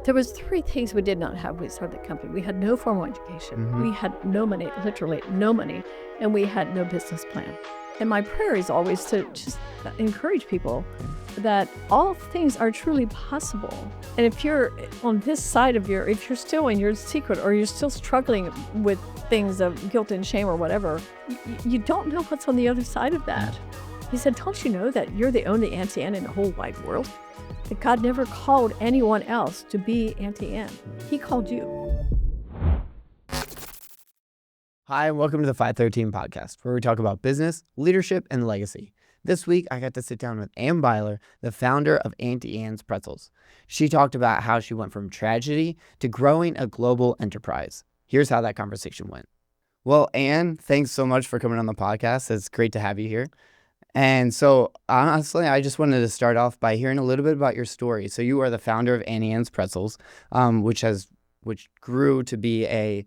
there was three things we did not have when we started the company. We had no formal education. We had no money, literally no money, and we had no business plan. And my prayer is always to just encourage people that all things are truly possible. And if you're on this side of if you're still in your secret, or you're still struggling with things of guilt and shame or whatever, you don't know what's on the other side of that. He said, don't you know that you're the only Auntie Anne in the whole wide world? That God never called anyone else to be Auntie Anne. He called you. Hi, and welcome to the 513 podcast, where we talk about business, leadership, and legacy. This week, I got to sit down with Anne Beiler, the founder of Auntie Anne's Pretzels. She talked about how she went from tragedy to growing a global enterprise. Here's how that conversation went. Well, Anne, thanks so much for coming on the podcast. It's great to have you here. And so, honestly, I just wanted to start off by hearing a little bit about your story. So you are the founder of Auntie Anne's Pretzels, which grew to be a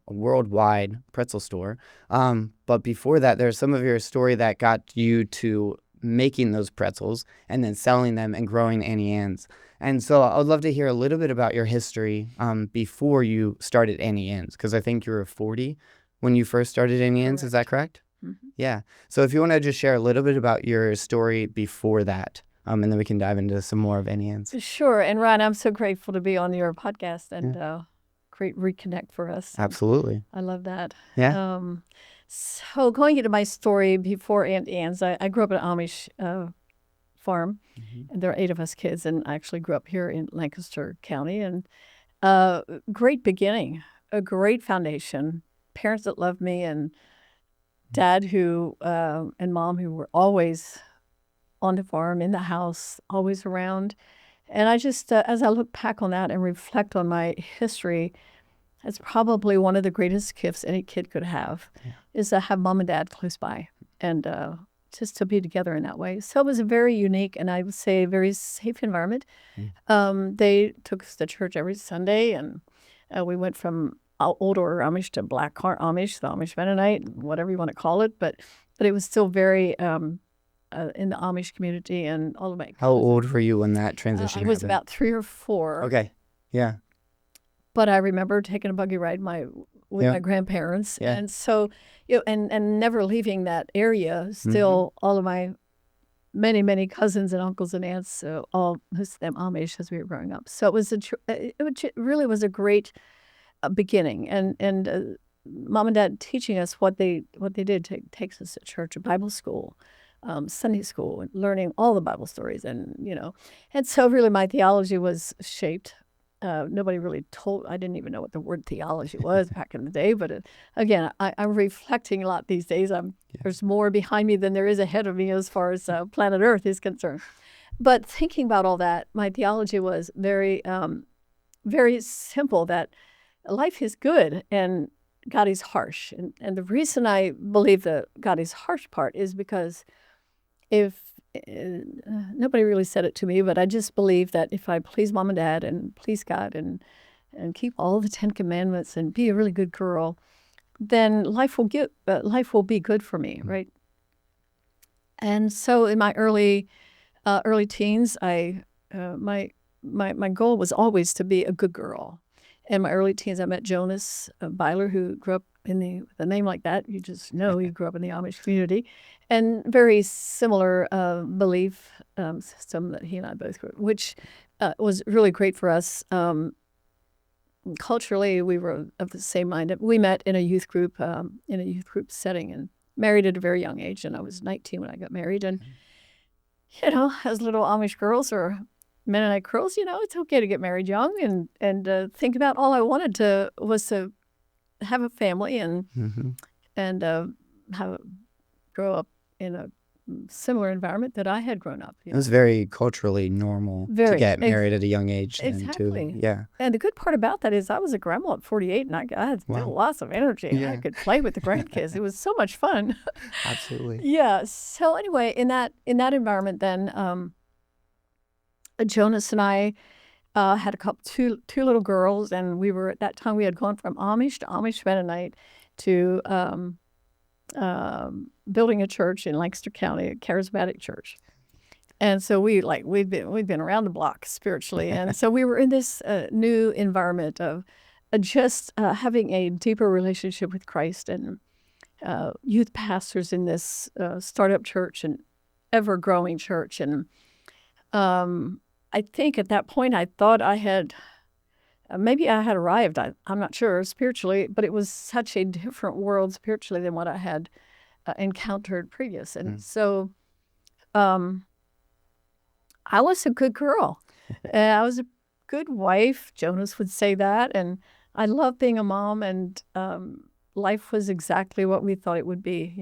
worldwide pretzel store. But before that, there's some of your story that got you to making those pretzels and then selling them and growing Auntie Anne's. And so I would love to hear a little bit about your history before you started Auntie Anne's, because I think you were 40 when you first started Auntie Anne's. Is that correct? Mm-hmm. Yeah. So if you want to just share a little bit about your story before that, and then we can dive into some more of Auntie Anne's. Sure. And Ryan, I'm so grateful to be on your podcast and great reconnect for us. Absolutely. I love that. Yeah. So going into my story before Auntie Anne's, I grew up at an Amish farm, and there are 8 of us kids, and I actually grew up here in Lancaster County. And great beginning, a great foundation, parents that loved me, and dad and mom who were always on the farm, in the house, always around. And I just, as I look back on that and reflect on my history, it's probably one of the greatest gifts any kid could have, is to have mom and dad close by and just to be together in that way. So it was a very unique and I would say very safe environment. They took us to church every Sunday, and we went from old order Amish to black heart Amish, the Amish Mennonite, whatever you want to call it. But it was still very in the Amish community, and all of my. How old were you when that transition I was happened? about 3 or 4. Okay. Yeah. But I remember taking a buggy ride with my grandparents, and so and never leaving that area. Still, all of my many cousins and uncles and aunts, all most of them Amish as we were growing up. So it was it really was a great beginning, and mom and dad teaching us what they did takes us to church, Bible school, Sunday school, and learning all the Bible stories, and and so really my theology was shaped. Nobody really I didn't even know what the word theology was back in the day, but again, I'm reflecting a lot these days. There's more behind me than there is ahead of me as far as planet Earth is concerned. But thinking about all that, my theology was very, very simple, that life is good and God is harsh. And the reason I believe the God is harsh part is because nobody really said it to me, but I just believe that if I please mom and dad and please God and keep all the 10 commandments and be a really good girl, then life will be good for me, right? And so in my early teens, my goal was always to be a good girl. In my early teens, I met Jonas Beiler, who grew up with a name like that. You just know he grew up in the Amish community, and very similar belief system that he and I both grew up, which was really great for us. Culturally, we were of the same mind. We met in a youth group setting, and married at a very young age. And I was 19 when I got married. And as little Amish girls or Mennonite girls, it's okay to get married young and think about all I wanted was to have a family and grow up in a similar environment that I had grown up. It was very culturally normal to get married at a young age. Exactly. Yeah. And the good part about that is I was a grandma at 48, and I had still lots of energy. Yeah. I could play with the grandkids. It was so much fun. Absolutely. Yeah. So anyway, in that environment, then Jonas and I had two little girls, and we were, at that time, we had gone from Amish to Amish Mennonite to building a church in Lancaster County, a charismatic church. And so we'd been around the block spiritually, and so we were in this new environment of just having a deeper relationship with Christ, and youth pastors in this startup church and ever growing church. And I think at that point I thought I had maybe I had arrived. I'm not sure spiritually, but it was such a different world spiritually than what I had encountered previous, and so. I was a good girl. I was a good wife. Jonas would say that. And I loved being a mom, and life was exactly what we thought it would be,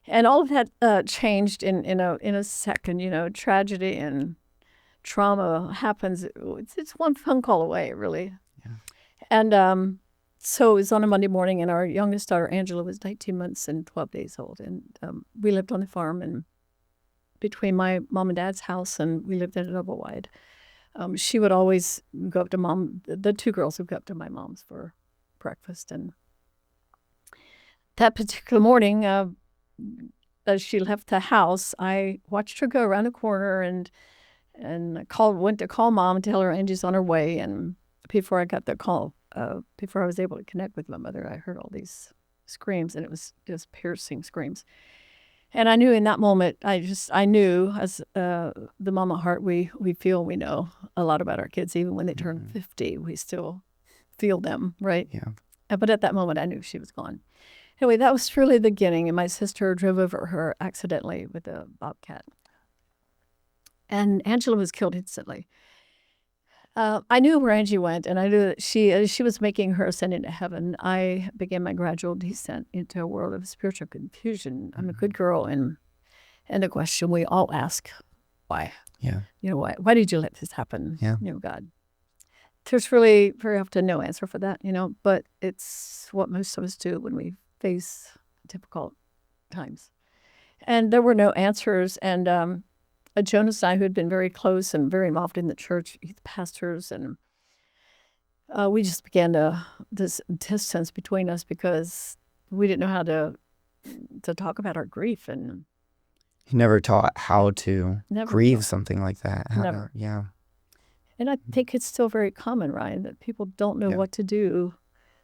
And all of that changed in a second. Tragedy and trauma happens. It's one phone call away, really. Yeah. And so it was on a Monday morning, and our youngest daughter, Angela, was 19 months and 12 days old. And we lived on the farm, and between my mom and dad's house, and we lived in a double wide. She would always go up to mom. The two girls would go up to my mom's for breakfast. And that particular morning, as she left the house, I watched her go around the corner and went to call mom and tell her Angie's on her way. And before I got the call, before I was able to connect with my mother, I heard all these screams, and it was just piercing screams. And I knew in that moment, I knew as the mama heart, we feel, we know a lot about our kids. Even when they turn 50, we still feel them, right? Yeah. But at that moment, I knew she was gone. Anyway, that was really the beginning. And my sister drove over her accidentally with a bobcat. And Angela was killed instantly. I knew where Angie went, and I knew that as she was making her ascent into heaven, I began my gradual descent into a world of spiritual confusion. I'm a good girl, and the question we all ask, why? Yeah. Why did you let this happen? Yeah. God. There's really very often no answer for that, but it's what most of us do when we face difficult times. And there were no answers, and Jonas and I, who had been very close and very involved in the church, youth pastors, and we just began this distance between us because we didn't know how to talk about our grief. And you never taught how to grieve something like that. Never. Yeah. And I think it's still very common, Ryan, that people don't know what to do,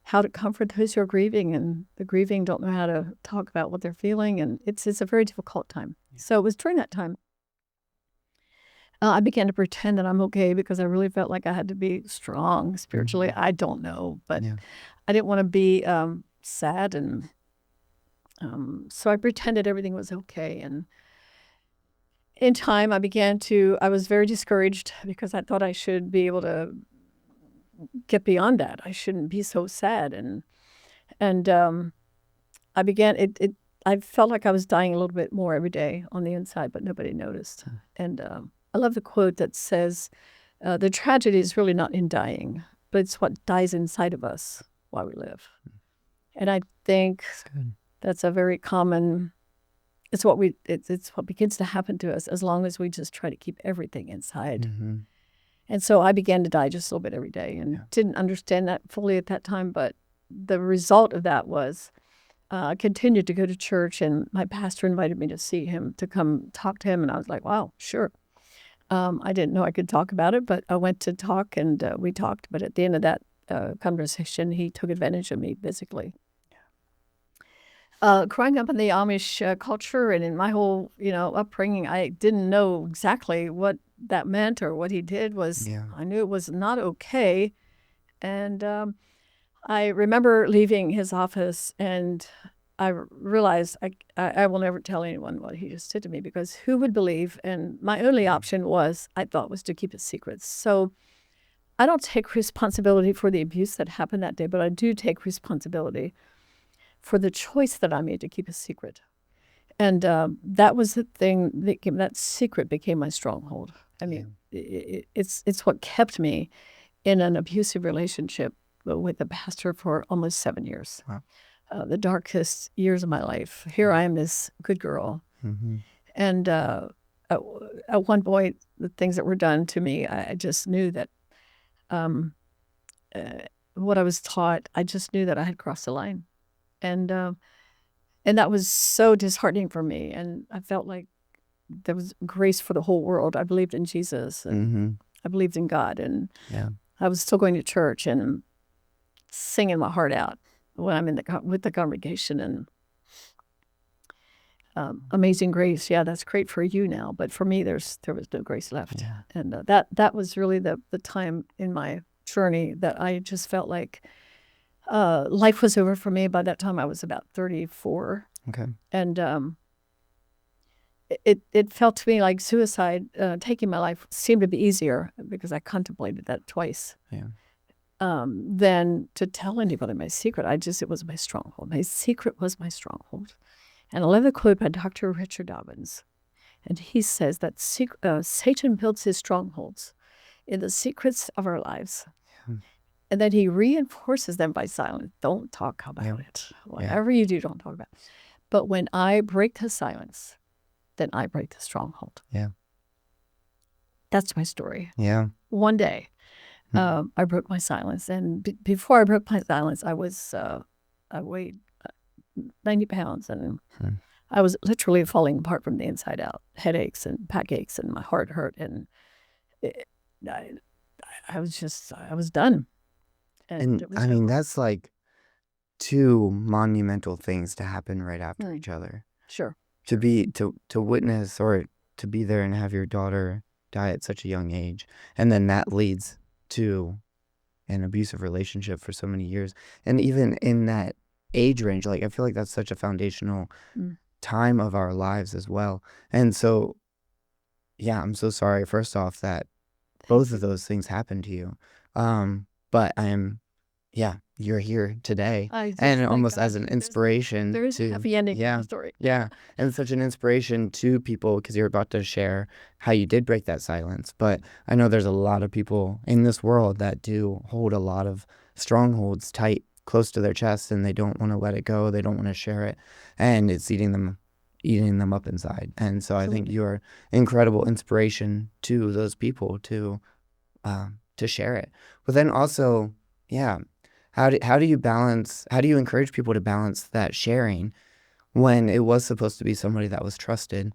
how to comfort those who are grieving, and the grieving don't know how to talk about what they're feeling, and it's a very difficult time. Yeah. So it was during that time I began to pretend that I'm okay because I really felt like I had to be strong spiritually. I don't know, but I didn't want to be sad, and so I pretended everything was okay. And in time, I was very discouraged because I thought I should be able to get beyond that. I shouldn't be so sad, and I began I felt like I was dying a little bit more every day on the inside, but nobody noticed. And I love the quote that says, the tragedy is really not in dying, but it's what dies inside of us while we live. And I think that's a very common, it's what begins to happen to us as long as we just try to keep everything inside. Mm-hmm. And so I began to die just a little bit every day, and didn't understand that fully at that time. But the result of that was I continued to go to church, and my pastor invited me to see him, to come talk to him. And I was like, wow, sure. I didn't know I could talk about it, but I went to talk, and we talked. But at the end of that conversation, he took advantage of me physically. Growing up in the Amish culture and in my whole, upbringing, I didn't know exactly what that meant or what he did was. I knew it was not okay. And I remember leaving his office, and I realized I will never tell anyone what he just did to me, because who would believe? And my only option was to keep it secret. So I don't take responsibility for the abuse that happened that day, but I do take responsibility for the choice that I made to keep a secret. And that was the thing that secret became my stronghold. I mean, it's what kept me in an abusive relationship with a pastor for almost 7 years. Wow. The darkest years of my life. Here I am, this good girl. Mm-hmm. And at one point, the things that were done to me, I just knew that what I was taught, I just knew that I had crossed the line. And that was so disheartening for me. And I felt like there was grace for the whole world. I believed in Jesus, and I believed in God, and I was still going to church and singing my heart out when I'm with the congregation. And Amazing Grace, that's great for you now, but for me, there was no grace left. And that was really the time in my journey that I just felt like life was over for me. By that time, I was about 34. Okay. And it felt to me like suicide. Taking my life seemed to be easier because I contemplated that twice. Than to tell anybody my secret. It was my stronghold. My secret was my stronghold. And I love the quote by Dr. Richard Dobbins. And he says that Satan builds his strongholds in the secrets of our lives. And then he reinforces them by silence. Don't talk about it. Whatever you do, don't talk about it. But when I break the silence, then I break the stronghold. That's my story. One day, I broke my silence. And before I broke my silence, I weighed 90 pounds, and I was literally falling apart from the inside out. Headaches and backaches, and my heart hurt, and I was done. And I mean, that's like two monumental things to happen right after each other. Sure. To witness or to be there and have your daughter die at such a young age, and then that leads to an abusive relationship for so many years, and even in that age range, like I feel like that's such a foundational time of our lives as well. And so I'm so sorry first off that both of those things happened to you, but I am you're here today, and almost as an inspiration. There is a happy ending to the story. And such an inspiration to people, because you're about to share how you did break that silence. But I know there's a lot of people in this world that do hold a lot of strongholds tight, close to their chest, and they don't want to let it go. They don't want to share it, and it's eating them up inside. And so I think you're incredible inspiration to those people to share it. But then also, how do you encourage people to balance that sharing when it was supposed to be somebody that was trusted?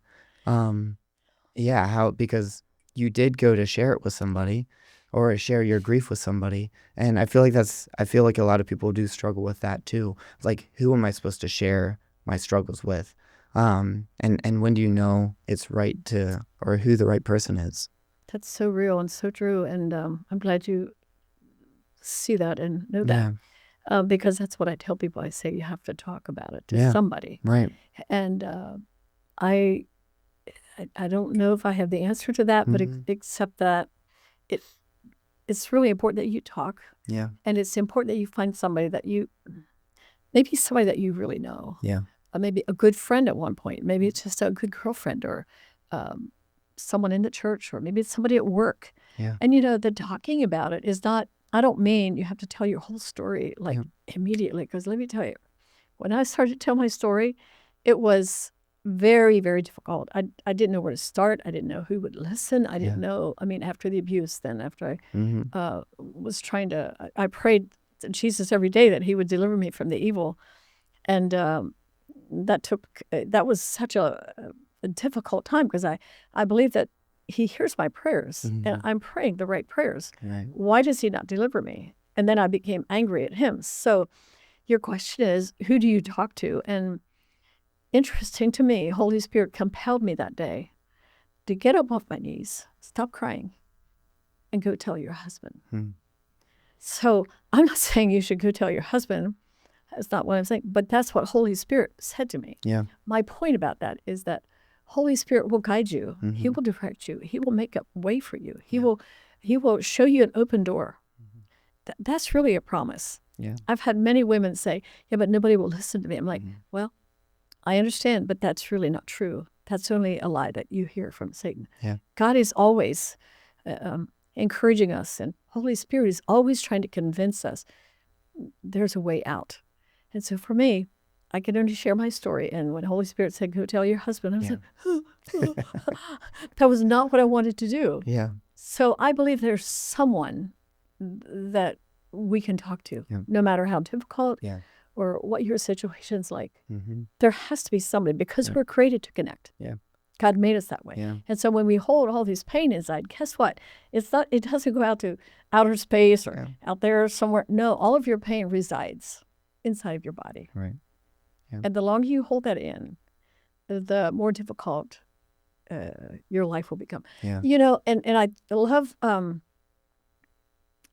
Because you did go to share it with somebody, or share your grief with somebody. And I feel like a lot of people do struggle with that too. Like, who am I supposed to share my struggles with? And when do you know it's right or who the right person is? That's so real and so true. And I'm glad you see that and know that. Because that's what I tell people. I say, you have to talk about it to somebody. Right. And I don't know if I have the answer to that, but except that it's really important that you talk. And it's important that you find somebody that you really know. Maybe a good friend at one point. Maybe it's just a good girlfriend, or someone in the church, or maybe it's somebody at work. And the talking about it is not, I don't mean you have to tell your whole story immediately, because let me tell you, when I started to tell my story, it was very, very difficult. I didn't know where to start. I didn't know who would listen. I didn't know. I mean, after the abuse, then after I was trying to, I prayed to Jesus every day that he would deliver me from the evil. And that was such a difficult time, because I believe that he hears my prayers, and I'm praying the right prayers. Why does he not deliver me? And then I became angry at him. So your question is, who do you talk to? And interesting to me, Holy Spirit compelled me that day to get up off my knees, stop crying, and go tell your husband. So I'm not saying you should go tell your husband. That's not what I'm saying. But that's what Holy Spirit said to me. My point about that is that Holy Spirit will guide you. He will direct you. He will make a way for you. He will show you an open door. That's really a promise. I've had many women say, but nobody will listen to me. I'm like, well, I understand, but that's really not true. That's only a lie that you hear from Satan. God is always encouraging us, and Holy Spirit is always trying to convince us there's a way out. And so for me, I can only share my story. And when Holy Spirit said, go tell your husband, I was like, that was not what I wanted to do. So I believe there's someone that we can talk to, no matter how difficult or what your situation's like. There has to be somebody, because we're created to connect. God made us that way. Yeah. And so when we hold all this pain inside, guess what? It doesn't go out to outer space or out there somewhere. No, all of your pain resides inside of your body. Right. Yeah. And the longer you hold that in, the more difficult your life will become. Yeah. And I love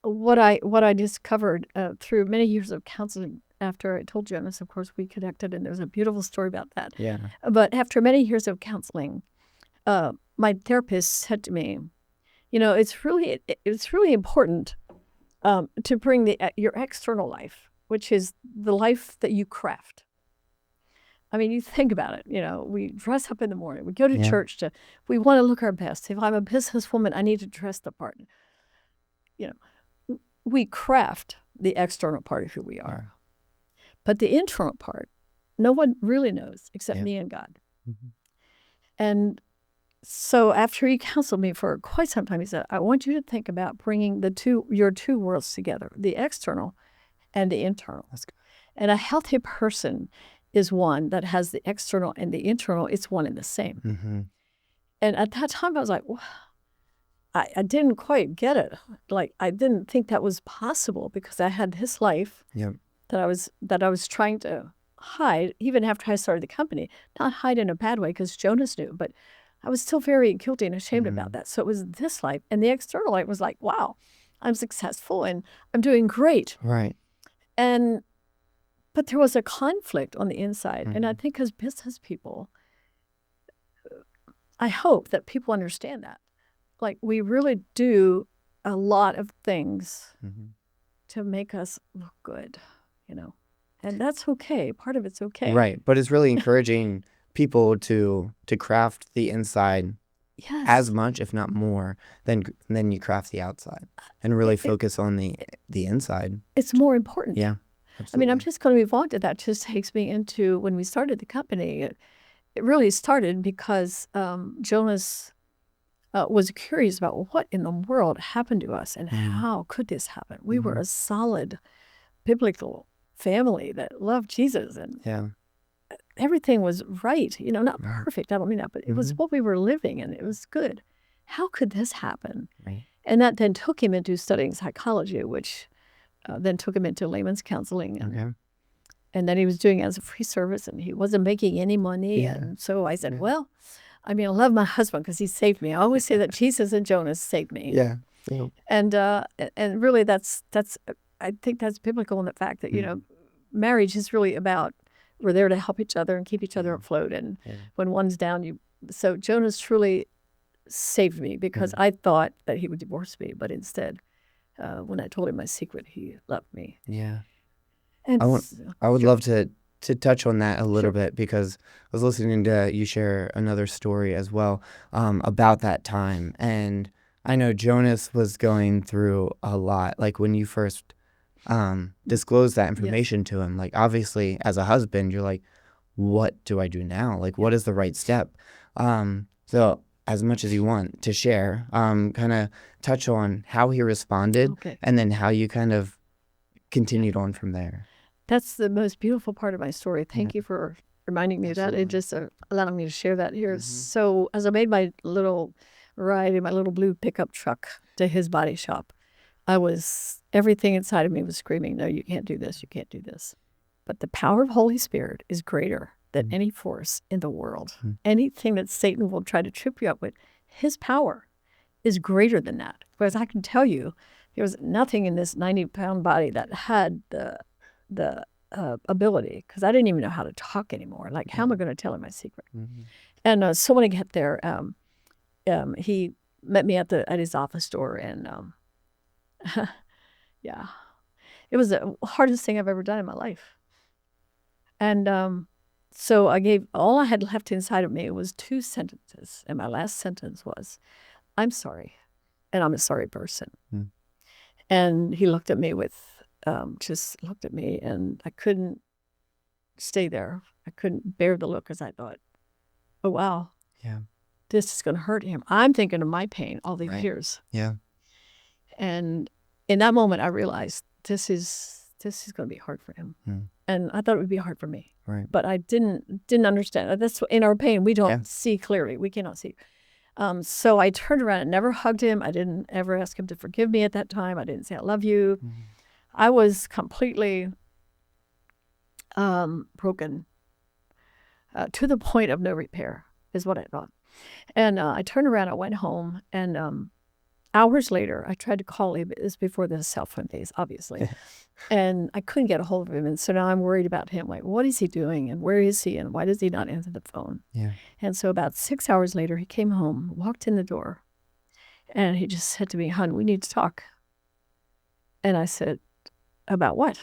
what I discovered through many years of counseling. After I told Jonas, of course, we connected, and there's a beautiful story about that. Yeah. But after many years of counseling, my therapist said to me, it's really important to bring your external life, which is the life that you craft. I mean, you think about it. We dress up in the morning. We go to church we want to look our best. If I'm a businesswoman, I need to dress the part. We craft the external part of who we are. But the internal part, no one really knows except me and God. Mm-hmm. And so after he counseled me for quite some time, he said, I want you to think about bringing your two worlds together, the external and the internal. That's good. And a healthy person is one that has the external and the internal. It's one and the same. Mm-hmm. And at that time, I was like, well, I didn't quite get it. Like, I didn't think that was possible because I had this life that I was trying to hide, even after I started the company. Not hide in a bad way because Jonas knew, but I was still very guilty and ashamed about that. So it was this life. And the external life was like, wow, I'm successful and I'm doing great. Right. But there was a conflict on the inside. Mm-hmm. And I think as business people, I hope that people understand that. Like, we really do a lot of things to make us look good, and that's okay. Part of it's okay. Right. But it's really encouraging people to craft the inside as much, if not more, than you craft the outside, and really focus on the inside. It's more important. Yeah. Absolutely. I mean, I'm just going to move on to that. Just takes me into when we started the company. It really started because Jonas was curious about what in the world happened to us and how could this happen. We were a solid biblical family that loved Jesus, and everything was right. Not perfect. I don't mean that, but it was what we were living, and it was good. How could this happen? Right. And that then took him into studying psychology, which then took him into layman's counseling. And then he was doing it as a free service, and he wasn't making any money. Yeah. And so I said, well, I mean, I love my husband because he saved me. I always say that Jesus and Jonas saved me. Yeah. And really that's I think that's biblical in the fact that, marriage is really about we're there to help each other and keep each other afloat. And when one's down, so Jonas truly saved me because I thought that he would divorce me. But instead, when I told him my secret, he loved me. Yeah. And I would love to touch on that a little bit because I was listening to you share another story as well about that time. And I know Jonas was going through a lot. Like when you first disclosed that information to him, like obviously as a husband, you're like, what do I do now? Like what is the right step? So as much as you want to share, kind of touch on how he responded and then how you kind of continued on from there. That's the most beautiful part of my story. Thank you for reminding me of that and just allowing me to share that here. So as I made my little ride in my little blue pickup truck to his body shop, everything inside of me was screaming, no, you can't do this, you can't do this. But the power of Holy Spirit is greater than any force in the world. Anything that Satan will try to trip you up with, his power is greater than that. Because I can tell you, there was nothing in this 90-pound body that had the ability, because I didn't even know how to talk anymore. Like, how am I going to tell him my secret? And so when I get there, he met me at his office door, and it was the hardest thing I've ever done in my life. And so I gave all I had left inside of me was 2 sentences, and my last sentence was, "I'm sorry, and I'm a sorry person." And he looked at me just looked at me, and I couldn't stay there. I couldn't bear the look because I thought, oh, wow. Yeah. This is going to hurt him. I'm thinking of my pain all these years. Yeah. And in that moment, I realized this is going to be hard for him. And I thought it would be hard for me. Right. But I didn't understand. That's in our pain. We don't see clearly. We cannot see. So I turned around and never hugged him. I didn't ever ask him to forgive me at that time. I didn't say I love you. Mm-hmm. I was completely broken to the point of no repair is what I thought. And I turned around. I went home. And hours later, I tried to call him. It was before the cell phone days, obviously. And I couldn't get a hold of him. And so now I'm worried about him. Like, what is he doing? And where is he? And why does he not answer the phone? Yeah. And so about 6 hours later, he came home, walked in the door, and he just said to me, "Hon, we need to talk." And I said, "About what?"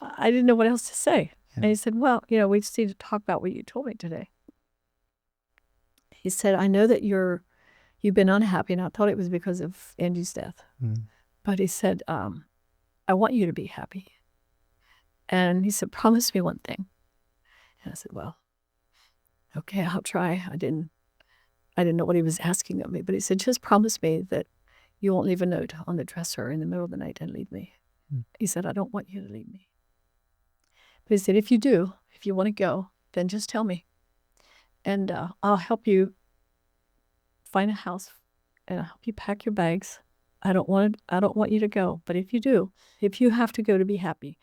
I didn't know what else to say. Yeah. And he said, "Well, we just need to talk about what you told me today." He said, "I know that you've been unhappy, and I thought it was because of Angie's death." Mm. But he said, "I want you to be happy." And he said, "Promise me one thing." And I said, "Well, okay, I'll try." I didn't know what he was asking of me, but he said, "Just promise me that you won't leave a note on the dresser in the middle of the night and leave me." Mm. He said, "I don't want you to leave me." But he said, "If you do, if you want to go, then just tell me. And I'll help you find a house, and I'll help you pack your bags. I don't want you to go. But if you do, if you have to go to be happy,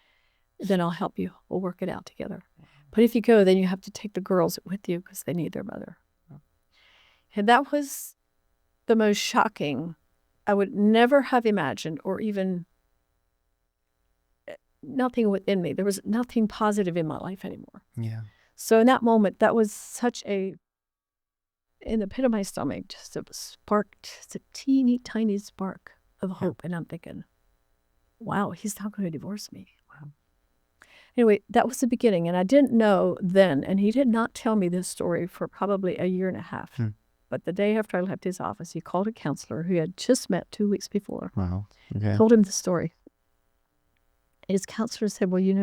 then I'll help you. We'll work it out together. But if you go, then you have to take the girls with you because they need their mother." And that was the most shocking. I would never have imagined, or even nothing within me. There was nothing positive in my life anymore. Yeah. So in that moment, that was such in the pit of my stomach, just a spark, just a teeny tiny spark of hope. And I'm thinking, wow, he's not going to divorce me. Wow. Anyway, that was the beginning. And I didn't know then, and he did not tell me this story for probably a year and a half. But the day after I left his office, he called a counselor who he had just met 2 weeks before. Wow. Okay. Told him the story. His counselor said, "Well, you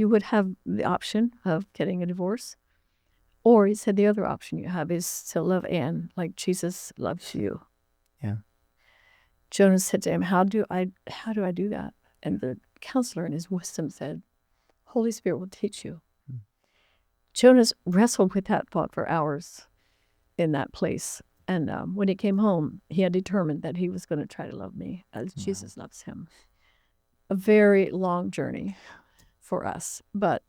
would have the option of getting a divorce. Or," he said, "the other option you have is to love Anne like Jesus loves you." Yeah. Jonas said to him, how do I do that? And the counselor in his wisdom said, "Holy Spirit will teach you." Jonas wrestled with that thought for hours in that place. And when he came home, he had determined that he was going to try to love me as Jesus loves him. A very long journey for us, but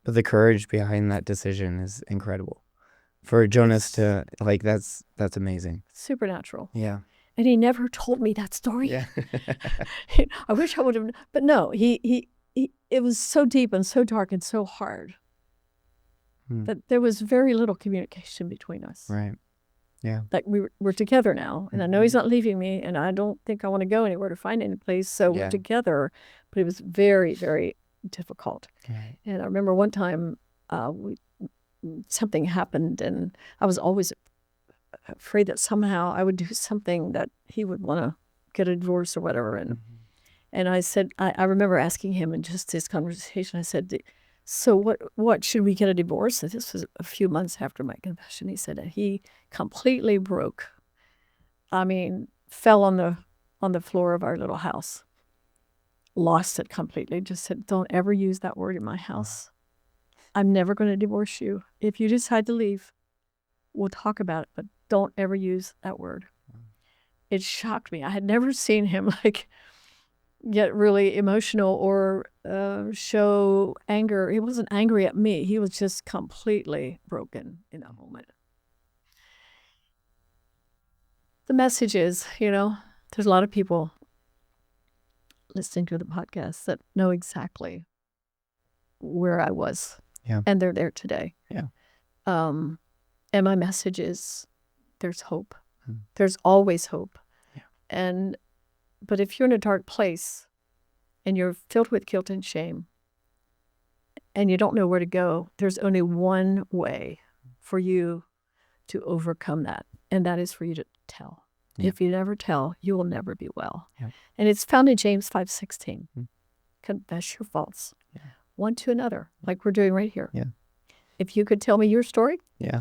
the courage behind that decision is incredible. For Jonas to, that's amazing. Supernatural. Yeah. And he never told me that story. Yeah. I wish I would have, but no, he it was so deep and so dark and so hard that there was very little communication between us. Right. Yeah. Like we're together now, and I know he's not leaving me, and I don't think I want to go anywhere to find any place. So we're together, but it was very, very difficult. Right. And I remember one time something happened, and I was always afraid that somehow I would do something that he would want to get a divorce or whatever. And I said, I remember asking him in just this conversation, I said, "So what should we get a divorce?" And this was a few months after my confession. He said that he completely broke. I mean, fell on the floor of our little house. Lost it completely. Just said, "Don't ever use that word in my house. I'm never going to divorce you. If you decide to leave, we'll talk about it, but don't ever use that word." It shocked me. I had never seen him get really emotional or show anger. He wasn't angry at me. He was just completely broken in that moment. The message is, there's a lot of people listening to the podcast that know exactly where I was. Yeah. And they're there today. Yeah. And my message is there's hope. There's always hope. Yeah. But if you're in a dark place and you're filled with guilt and shame and you don't know where to go, there's only one way for you to overcome that, and that is for you to tell. Yeah. If you never tell, you will never be well. Yeah. And it's found in James 5:16. Confess your faults one to another, like we're doing right here. Yeah. If you could tell me your story,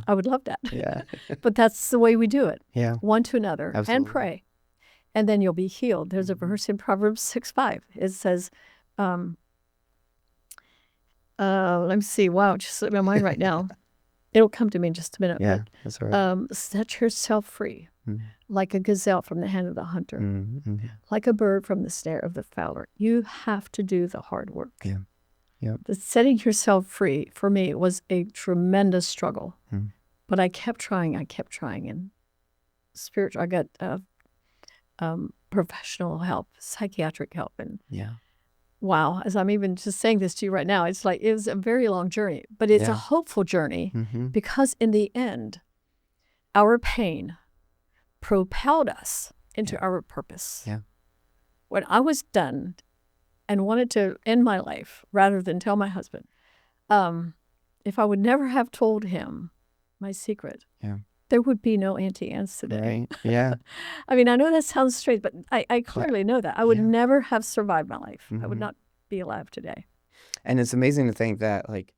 I would love that. Yeah. But that's the way we do it. Yeah. One to another. Absolutely. And pray. And then you'll be healed. There's a verse in Proverbs 6:5. It says, Let me see. Wow, just slipped my mind right now. It'll come to me in just a minute. Yeah, that's all right. Set yourself free, like a gazelle from the hand of the hunter, like a bird from the snare of the fowler. You have to do the hard work. Yeah. Yep. The setting yourself free, for me, was a tremendous struggle. But I kept trying. And spiritual, I got professional help, psychiatric help. And wow, as I'm even just saying this to you right now, it's like it was a very long journey, but it's a hopeful journey because in the end, our pain propelled us into our purpose. Yeah. When I was done and wanted to end my life rather than tell my husband, if I would never have told him my secret, there would be no Auntie Anne's today. Right. Yeah. I mean, I know that sounds strange, but I clearly know that. I would never have survived my life. I would not be alive today. And it's amazing to think that, like,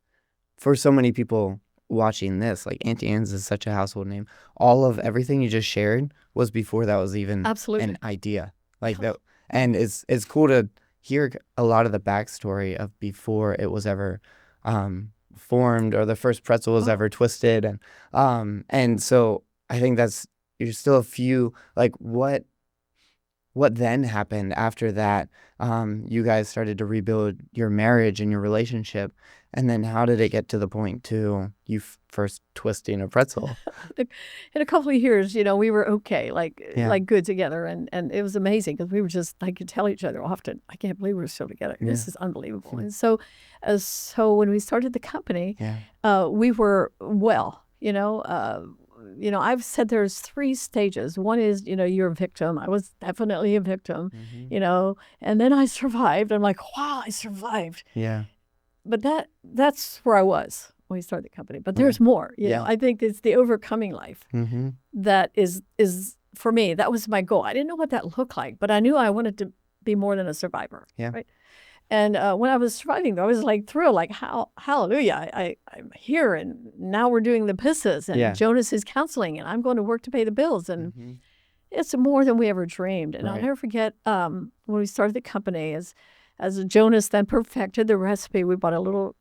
for so many people watching this, like, Auntie Anne's is such a household name. All of everything you just shared was before that was even an idea. Like that, and it's cool to hear a lot of the backstory of before it was ever formed or the first pretzel was ever twisted, and so I think you're still a few, like, what then happened after that? You guys started to rebuild your marriage and your relationship, and then how did it get to the point to you first twisting a pretzel? In a couple of years, we were okay, like good together, and it was amazing because we were just, I could tell each other often, I can't believe we're still together. This is unbelievable. And so when we started the company, we were I've said there's 3 stages. One is, you're a victim. I was definitely a victim, and then I survived. I'm like, wow, I survived. Yeah. But that's where I was when we started the company. But there's more. I think it's the overcoming life that is for me. That was my goal. I didn't know what that looked like, but I knew I wanted to be more than a survivor. Yeah. Right. And when I was surviving, I was like thrilled, like, hallelujah, I'm here, and now we're doing the pizzas, and Jonas is counseling, and I'm going to work to pay the bills, and it's more than we ever dreamed. And I'll never forget when we started the company, as Jonas then perfected the recipe. We bought a little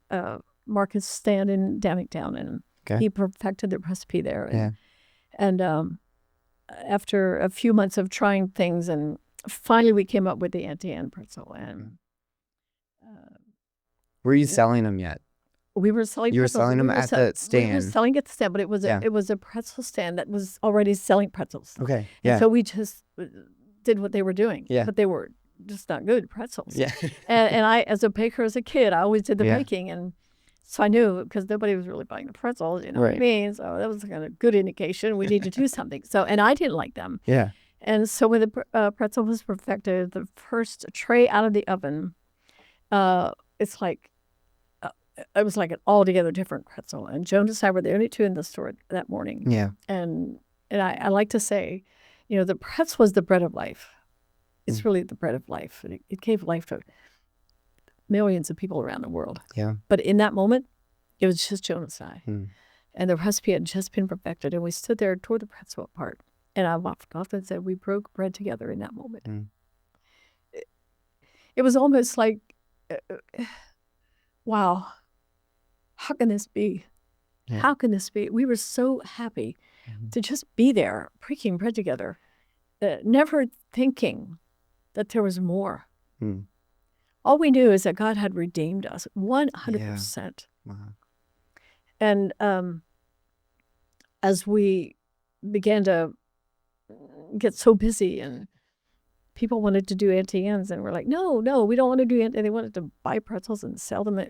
market stand in Damingtown, and he perfected the recipe there. And after a few months of trying things, and finally we came up with the Auntie Anne pretzel. And were you selling them yet? We were selling. You were selling them at the stand. We were selling at the stand, but it was a pretzel stand that was already selling pretzels. Okay. And so we just did what they were doing. Yeah. But they were just not good pretzels. Yeah. and I, as a baker, as a kid, I always did the baking, and so I knew, because nobody was really buying the pretzels. You know what I mean? So that was kind of good indication we need to do something. So, and I didn't like them. Yeah. And so when the pretzel was perfected, the first tray out of the oven, it's like. It was like an altogether different pretzel. And Jonas and I were the only 2 in the store that morning. Yeah. And I like to say, the pretzel was the bread of life. It's really the bread of life. And it gave life to millions of people around the world. Yeah. But in that moment, it was just Jonas and I. And the recipe had just been perfected. And we stood there and tore the pretzel apart. And I often said we broke bread together in that moment. It was almost like, wow. How can this be? Yeah. How can this be? We were so happy to just be there, breaking bread together, never thinking that there was more. All we knew is that God had redeemed us 100%. Wow. And as we began to get so busy, and people wanted to do Auntie Anne's, and we're like, no, we don't want to do Auntie. They wanted to buy pretzels and sell them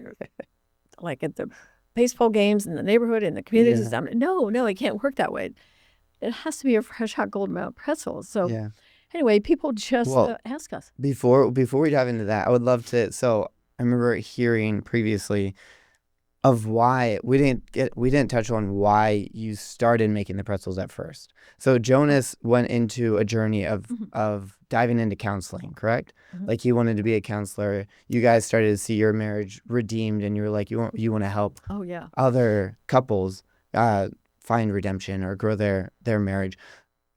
like at the baseball games in the neighborhood, in the communities. No, it can't work that way. It has to be a fresh, hot, golden brown pretzel. So anyway, people just ask us. Before we dive into that, I would love to. So I remember hearing previously of why we didn't touch on why you started making the pretzels at first. So Jonas went into a journey of diving into counseling, correct? Like, he wanted to be a counselor. You guys started to see your marriage redeemed, and you were like, you want to help other couples find redemption or grow their marriage.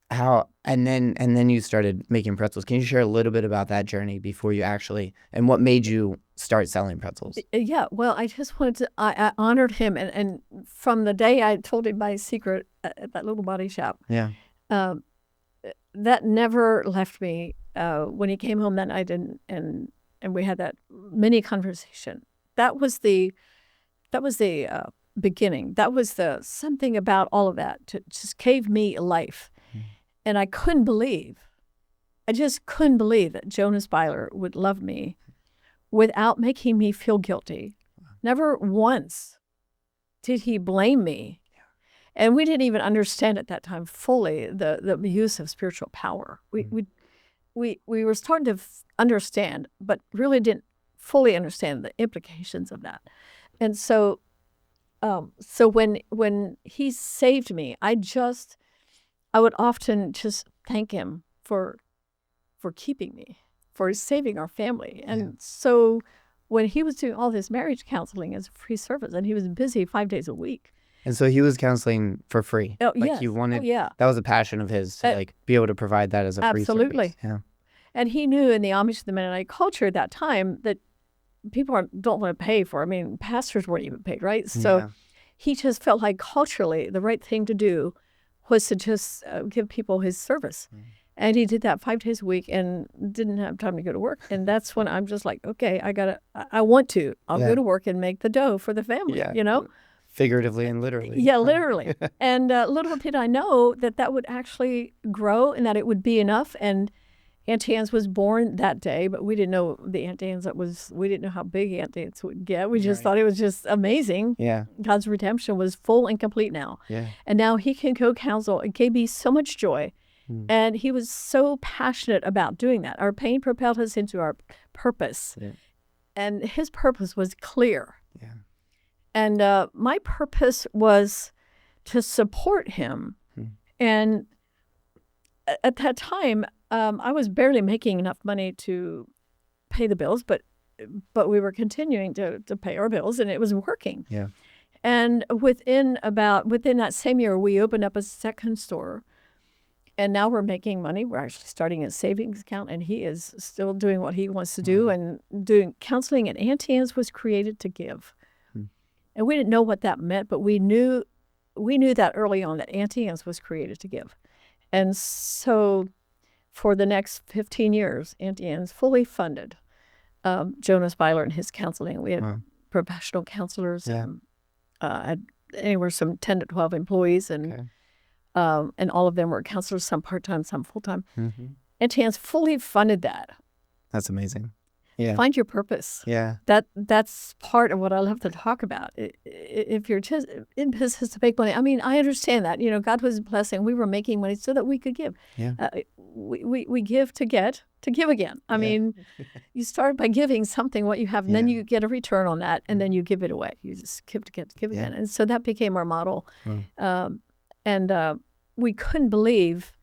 And then you started making pretzels. Can you share a little bit about that journey before you actually, and what made you start selling pretzels? Yeah, well, I just wanted to, I honored him. And from the day I told him my secret at that little body shop, Yeah. that never left me. When he came home that night and we had that mini conversation, that was the beginning. That was the something about all of that just gave me life. And I just couldn't believe that Jonas Beiler would love me without making me feel guilty. Never once did he blame me. And we didn't even understand at that time fully the use of spiritual power. We were starting to understand, but really didn't fully understand the implications of that. And so when he saved me, I would often just thank him for keeping me, for saving our family. And so when he was doing all this marriage counseling as a free service, and he was busy 5 days a week. And so he was counseling for free. Oh, like yes. He wanted, yeah. That was a passion of his to be able to provide that as a free service. Absolutely. Yeah. And he knew in the Amish, the Mennonite culture at that time, that people don't want to pay for. I mean, pastors weren't even paid, right? So he just felt like culturally the right thing to do was to just give people his service. And he did that 5 days a week and didn't have time to go to work. And that's when I'm just like, okay, I'll go to work and make the dough for the family, Figuratively and literally. Yeah, literally. And little did I know that would actually grow and that it would be enough. And Auntie Anne's was born that day, but we didn't know the Auntie Anne's we didn't know how big Auntie Anne's would get. We just thought it was just amazing. Yeah. God's redemption was full and complete now. Yeah. And now he can co-counsel. It gave me so much joy. And he was so passionate about doing that. Our pain propelled us into our purpose. Yeah. And his purpose was clear. Yeah. And my purpose was to support him. And at that time, I was barely making enough money to pay the bills, but we were continuing to pay our bills, and it was working. Yeah. And within that same year, we opened up a second store. And now we're making money. We're actually starting a savings account, and he is still doing what he wants to do and doing counseling. And Auntie Anne's was created to give. And we didn't know what that meant, but we knew that early on that Auntie Anne's was created to give. And so for the next 15 years, Auntie Anne's fully funded Jonas Beiler and his counseling. We had professional counselors, had anywhere from 10 to 12 employees, and all of them were counselors, some part-time, some full-time. Auntie Anne's fully funded that. That's amazing. Yeah. Find your purpose. Yeah. That's part of what I love to talk about. If you're just in business to make money, I mean, I understand that. God was blessing. We were making money so that we could give. Yeah. We give to give again. I mean, you start by giving something what you have, and then you get a return on that, and then you give it away. You just give to give again. And so that became our model. And we couldn't believe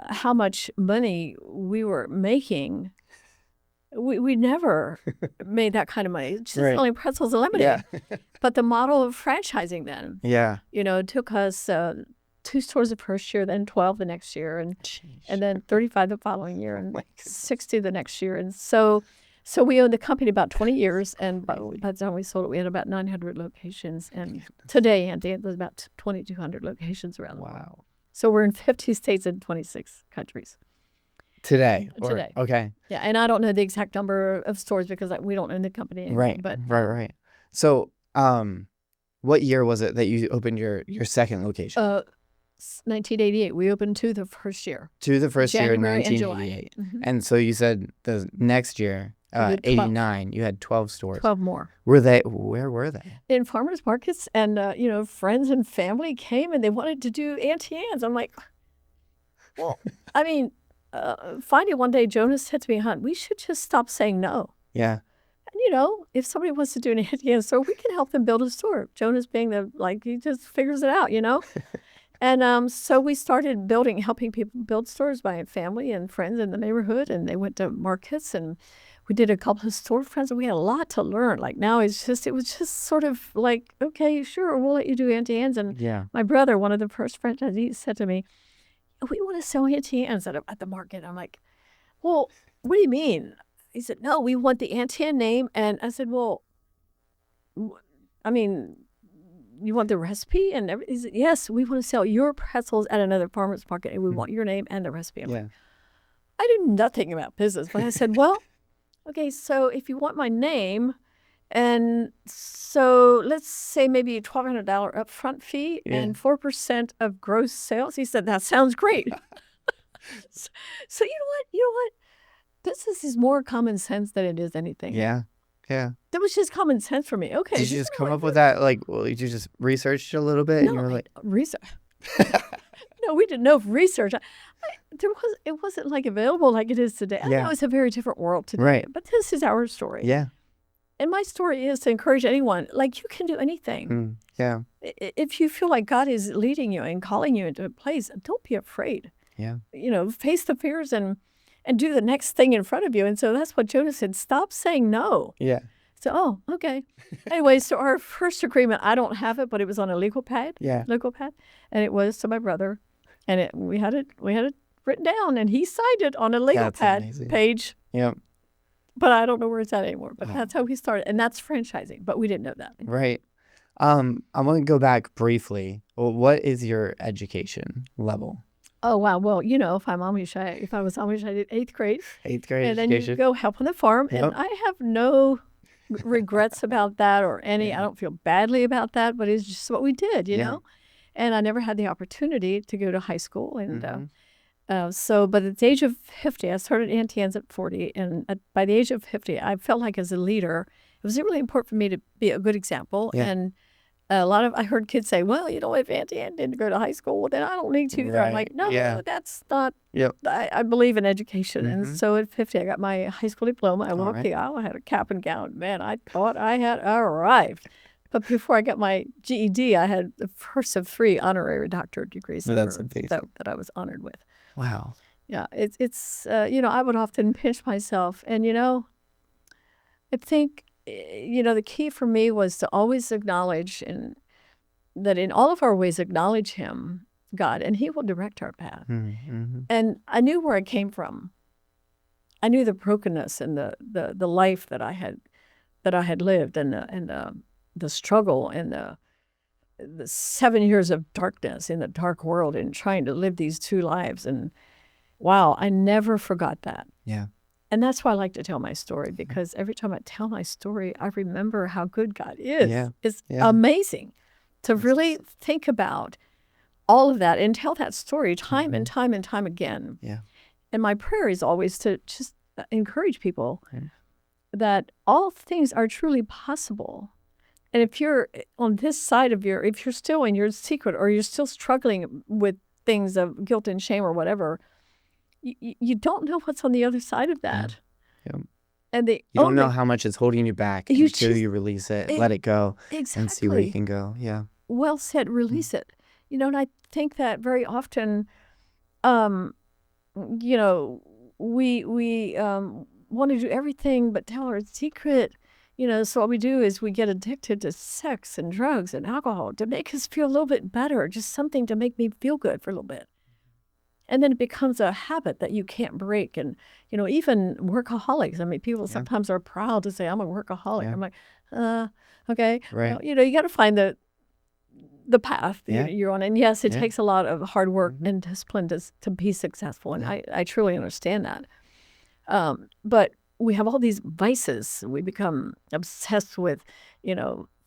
how much money we were making. We never made that kind of money. Just selling pretzels and lemonade. Yeah. But the model of franchising then, it took us 2 stores the first year, then 12 the next year, and then 35 the following year, and 60 the next year. And so we owned the company about 20 years, and by the time we sold it, we had about 900 locations. And today, Auntie, there's about 2,200 locations around the world. Wow. So we're in 50 states and 26 countries. Today. Okay. Yeah, and I don't know the exact number of stores because we don't own the company anymore. Right. So, what year was it that you opened your second location? 1988. We opened 2 the first year. 2 the first January year in 1988. And so you said the next year, 89, you had 12 stores. 12 more. Where were they? In farmers markets, and friends and family came and they wanted to do Auntie Anne's. I'm like, well, I mean. Finally, one day, Jonas said to me, "Hunt, we should just stop saying no." Yeah. And, if somebody wants to do an Auntie Anne's store, we can help them build a store. Jonas being he just figures it out, And so we started helping people build stores by family and friends in the neighborhood. And they went to markets, and we did a couple of storefronts, and we had a lot to learn. Like now, it was just sort of like, okay, sure, we'll let you do Auntie Anne's. And my brother, one of the first franchisees, said to me, we want to sell Auntie Anne's at the market. I'm like, well, what do you mean? He said, no, we want the Auntie Anne name. And I said, well, I mean, you want the recipe and everything? He said, yes, we want to sell your pretzels at another farmer's market, and we want your name and the recipe. I'm like, I knew nothing about business, but I said, well, okay, so if you want my name, and so let's say maybe a $1,200 upfront fee and 4% of gross sales. He said, that sounds great. So you know what? Business is more common sense than it is anything. Yeah. That was just common sense for me. Okay. Did you just come up with that? Like, well, you just researched a little bit, and you were like, research. No, we didn't know research. It wasn't like available like it is today. I know it's a very different world today. Right. But this is our story. Yeah. And my story is to encourage anyone, like, you can do anything. Yeah. If you feel like God is leading you and calling you into a place, don't be afraid. Yeah. Face the fears and do the next thing in front of you. And so that's what Jonah said. Stop saying no. Yeah. So, okay. Anyway, so our first agreement, I don't have it, but it was on a legal pad. Yeah. Legal pad. And it was to my brother. And we had it written down, and he signed it on a legal pad page. Yep. But I don't know where it's at anymore. But that's how we started. And that's franchising. But we didn't know that. Right. I want to go back briefly. Well, what is your education level? Oh, wow. Well, if I'm Amish, if I was Amish, I did 8th grade. 8th grade and education. then you go help on the farm. Yep. And I have no regrets about that or any. I don't feel badly about that, but it's just what we did, you know. And I never had the opportunity to go to high school. And but at the age of 50, I started Auntie Anne's at 40. And by the age of 50, I felt like as a leader, it was really important for me to be a good example. Yeah. And I heard kids say, well, if Auntie Anne didn't go to high school, well, then I don't need to either. I'm like, no, that's not. Yep. I believe in education. And so at 50, I got my high school diploma. I walked the aisle. I had a cap and gown. Man, I thought I had arrived. But before I got my GED, I had the first of 3 honorary doctorate degrees that I was honored with. Wow. Yeah, it's I would often pinch myself. And, I think, the key for me was to always acknowledge that in all of our ways, acknowledge Him, God, and He will direct our path. Mm-hmm. And I knew where I came from. I knew the brokenness and the life that I had lived, and the struggle and the 7 years of darkness in the dark world and trying to live these 2 lives. And wow, I never forgot that. Yeah. And that's why I like to tell my story, because every time I tell my story, I remember how good God is. Yeah. It's amazing to really think about all of that and tell that story time and time and time again. Yeah. And my prayer is always to just encourage people that all things are truly possible. And if you're on this side of if you're still in your secret, or you're still struggling with things of guilt and shame or whatever, you don't know what's on the other side of that. Yeah. And you don't know how much is holding you back until you release it, let it go, and see where you can go. Yeah. Well said, release it. And I think that very often, we want to do everything but tell our secret. So what we do is we get addicted to sex and drugs and alcohol to make us feel a little bit better, just something to make me feel good for a little bit. And then it becomes a habit that you can't break. And, even workaholics. I mean, people sometimes are proud to say, I'm a workaholic. Yeah. I'm like, okay. Right. Well, you got to find the path you're on. And yes, it takes a lot of hard work and discipline to be successful. And I truly understand that. But we have all these vices. We become obsessed with,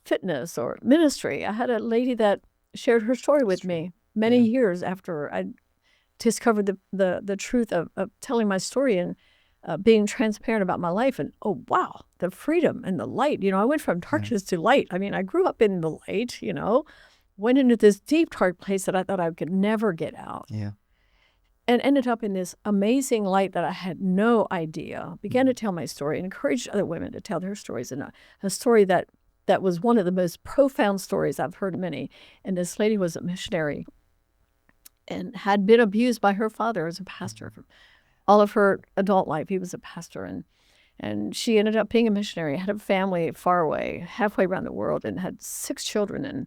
fitness or ministry. I had a lady that shared her story with me many years after I discovered the truth of telling my story and being transparent about my life. And oh, wow, the freedom and the light. I went from darkness to light. I mean, I grew up in the light, went into this deep, dark place that I thought I could never get out. Yeah. And ended up in this amazing light that I had no idea. Began to tell my story and encouraged other women to tell their stories. And a story that was one of the most profound stories. I've heard many. And this lady was a missionary and had been abused by her father as a pastor for all of her adult life. He was a pastor. And she ended up being a missionary, had a family far away, halfway around the world, and had 6 children.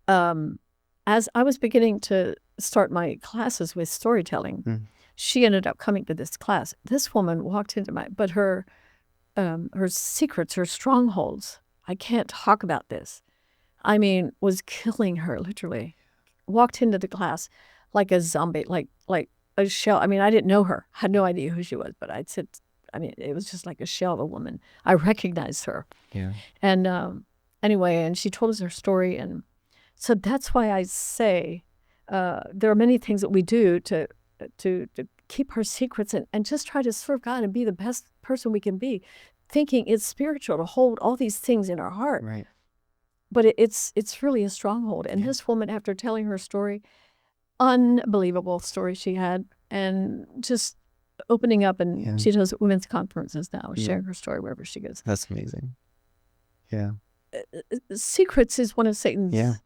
And as I was beginning to start my classes with storytelling, she ended up coming to this class. This woman walked into but her secrets, her strongholds, I can't talk about this. I mean, was killing her, literally. Walked into the class like a zombie, like a shell. I mean, I didn't know her. Had no idea who she was, but it was just like a shell of a woman. I recognized her. Yeah. And anyway, and she told us her story. And so that's why I say there are many things that we do to keep our secrets and just try to serve God and be the best person we can be, thinking it's spiritual to hold all these things in our heart. Right. But it's really a stronghold. And this woman, after telling her story, unbelievable story she had, and just opening up, and she does women's conferences now, sharing her story wherever she goes. That's amazing. Yeah. Secrets is one of Satan's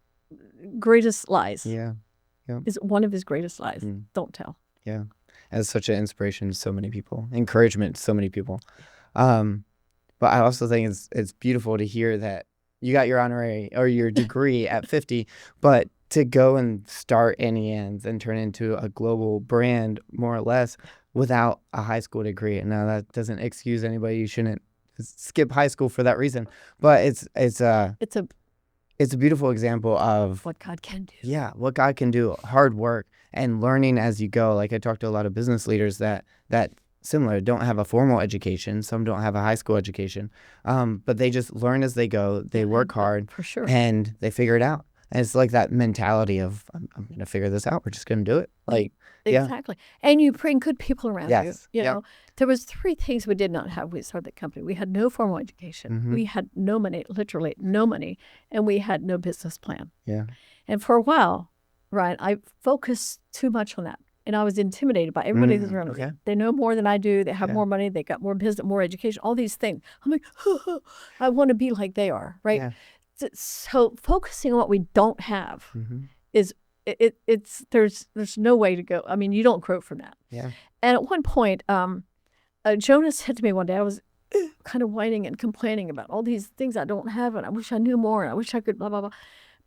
greatest lies. Yeah. Is one of his greatest lies. Don't tell. Yeah. As such an inspiration to so many people, encouragement to so many people. But I also think it's beautiful to hear that you got your honorary or your degree at 50, but to go and start Annie Ann's and turn into a global brand, more or less, without a high school degree. And now that doesn't excuse anybody. You shouldn't skip high school for that reason. But it's a beautiful example of what God can do. Yeah, what God can do. Hard work and learning as you go. Like I talked to a lot of business leaders that similar, don't have a formal education. Some don't have a high school education, but they just learn as they go. They work hard, for sure, and they figure it out. And it's like that mentality of I'm going to figure this out. We're just going to do it. Like exactly. And you bring good people around you. You Yep. know, there was 3 things we did not have when we started the company. We had no formal education. We had no money, literally no money, and we had no business plan. Yeah. And for a while, Ryan, I focused too much on that. And I was intimidated by everybody who's around me. They know more than I do. They have more money. They got more business, more education, all these things. I'm like, I want to be like they are, right? Yeah. So focusing on what we don't have is there's no way to go. I mean, you don't grow from that. Yeah. And at one point, Jonah said to me one day, I was kind of whining and complaining about all these things I don't have, and I wish I knew more, and I wish I could blah, blah, blah.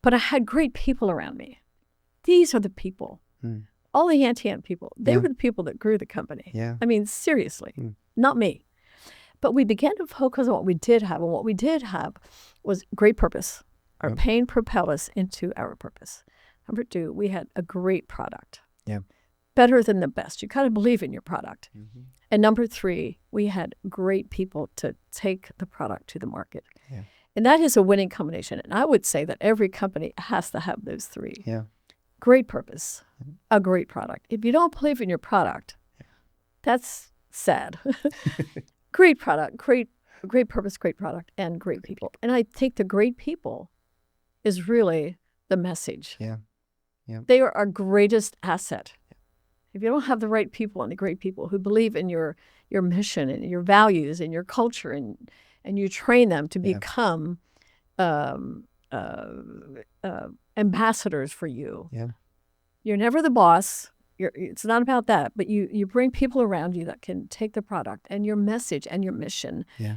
But I had great people around me. These are the people. All the Auntie Anne people, they were the people that grew the company. Yeah. I mean, seriously, not me. But we began to focus on what we did have, and what we did have was great purpose. Our pain propelled us into our purpose. Number 2, we had a great product. Yeah. Better than the best. You kind of believe in your product. And number 3, we had great people to take the product to the market. Yeah. And that is a winning combination. And I would say that every company has to have those 3. Yeah. Great purpose, a great product. If you don't believe in your product, that's sad. Great product, great purpose, great product, and great people. And I think the great people is really the message. Yeah. They are our greatest asset. If you don't have the right people and the great people who believe in your mission and your values and your culture, and you train them to become ambassadors for you. Yeah. You're never the boss. It's not about that, but you bring people around you that can take the product and your message and your mission. Yeah.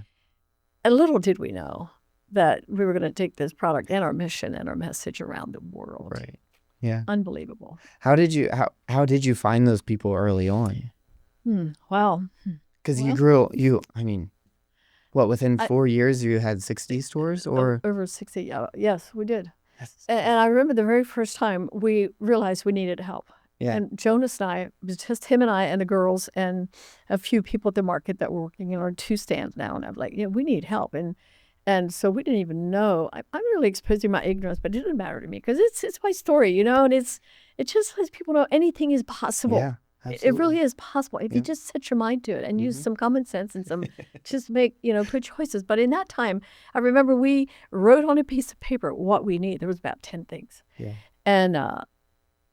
And little did we know that we were going to take this product and our mission and our message around the world. Right. Yeah. Unbelievable. How did you find those people early on? Wow. Because within 4 years you had 60 stores or? Over 60, yes, we did. And I remember the very first time we realized we needed help. Yeah. And Jonas and I, it was just him and I and the girls and a few people at the market that were working in our 2 stands now. And I'm like, we need help. And so we didn't even know. I'm really exposing my ignorance, but it didn't matter to me because it's my story, and it just lets people know anything is possible. Yeah, absolutely. It really is possible if you just set your mind to it and use some common sense and some just make, good choices. But in that time, I remember we wrote on a piece of paper what we need. There was about 10 things. Yeah.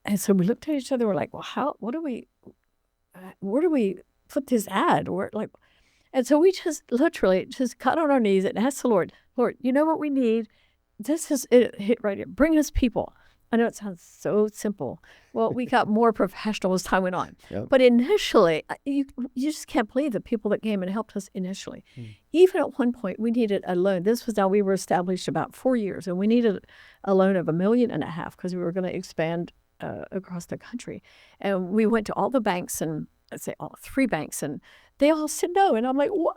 And so we looked at each other. We're like, well, where do we put this ad? And so we just literally just got on our knees and asked the Lord, you know what we need? This is it hit right here. Bring us people. I know it sounds so simple. Well, we got more professional as time went on. Yep. But initially, you just can't believe the people that came and helped us initially. Even at one point, we needed a loan. This was now we were established about 4 years, and we needed a loan of $1.5 million because we were going to expand across the country. And we went to all the banks, and I'd say all 3 banks, and they all said no. And I'm like, what?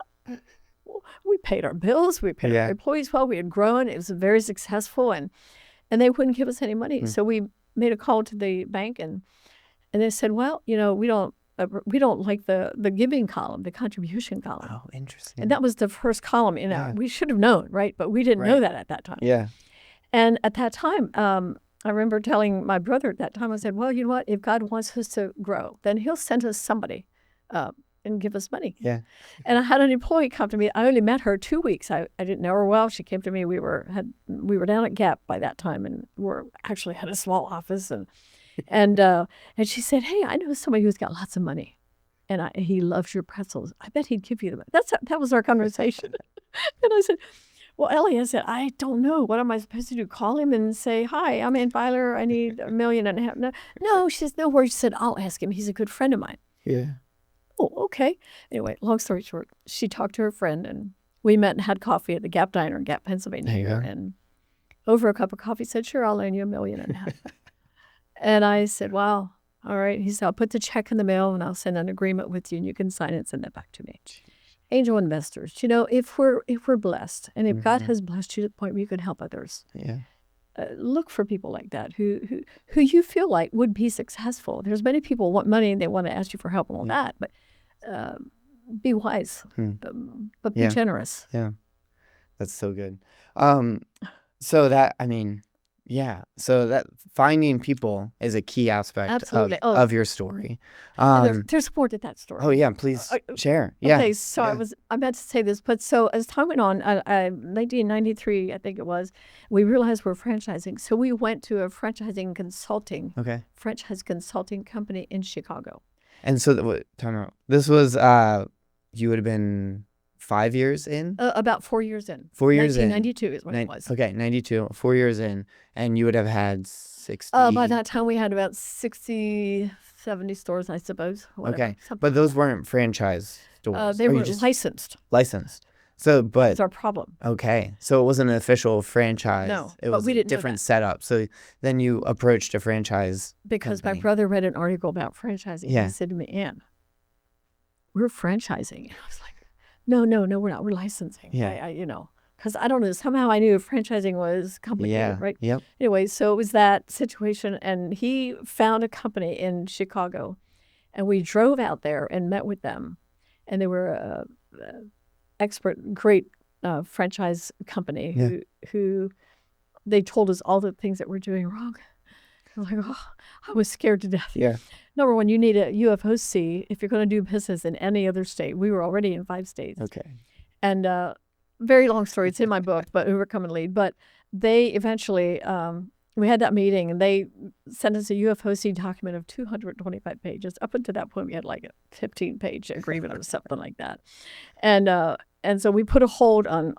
We paid our bills. We paid our employees well. We had grown. It was very successful, and they wouldn't give us any money. So we made a call to the bank, and they said, well, we don't like the giving column, the contribution column. Oh, interesting. And that was the first column. We should have known, right? But we didn't know that at that time. Yeah. And at that time, I remember telling my brother at that time, I said, well, you know what? If God wants us to grow, then he'll send us somebody and give us money. Yeah. And I had an employee come to me. I only met her 2 weeks. I didn't know her well. She came to me. We were down at Gap by that time, and actually had a small office. And she said, hey, I know somebody who's got lots of money, and he loves your pretzels. I bet he'd give you the money. That was our conversation. And I said, well, Ellie, I said, I don't know. What am I supposed to do? Call him and say, hi, I'm Anne Beiler. I need $1.5 million. No, she says, no worries. She said, I'll ask him. He's a good friend of mine. Yeah. Oh, okay. Anyway, long story short, she talked to her friend, and we met and had coffee at the Gap Diner in Gap, Pennsylvania. There you go. And over a cup of coffee, said, sure, I'll loan you $1.5 million. And I said, wow, all right. He said, I'll put the check in the mail, and I'll send an agreement with you, and you can sign it and send it back to me. Angel investors, if we're blessed, and if God has blessed you to the point where you can help others, look for people like that who you feel like would be successful. There's many people who want money and they want to ask you for help and all that, but be wise, but be generous. Yeah, that's so good. So that finding people is a key aspect of your story. There's more to that story. Oh yeah, please share. Yeah. Okay, so I meant to say this, but so as time went on, 1993, I think it was, we realized we're franchising. So we went to a franchise consulting company in Chicago. And so time out. This was you would have been 5 years in? About 4 years in. 4 years in. 1992 is when it was. Okay, 92, 4 years in, and you would have had 60. By that time, we had about 60, 70 stores, I suppose. Whatever, okay, but those weren't franchise stores. They were licensed. Licensed. So, but that's our problem. Okay, so it wasn't an official franchise. No, it was we didn't a different setup. So then you approached a franchise because company. My brother read an article about franchising. Yeah. He said to me, Anne, we're franchising. And I was like, no, we're not. We're licensing. Yeah. Because I don't know. Somehow I knew franchising was complicated, right? Yep. Anyway, so it was that situation. And he found a company in Chicago. And we drove out there and met with them. And they were great franchise company who they told us all the things that we're doing wrong. I was like, I was scared to death. Yeah. Number one, you need a UFOC if you're going to do business in any other state. We were already in 5 states. Okay. And very long story. It's in my book, but Overcome and Lead. But they eventually, we had that meeting, and they sent us a UFOC document of 225 pages. Up until that point, we had like a 15-page agreement or something like that. And so we put a hold on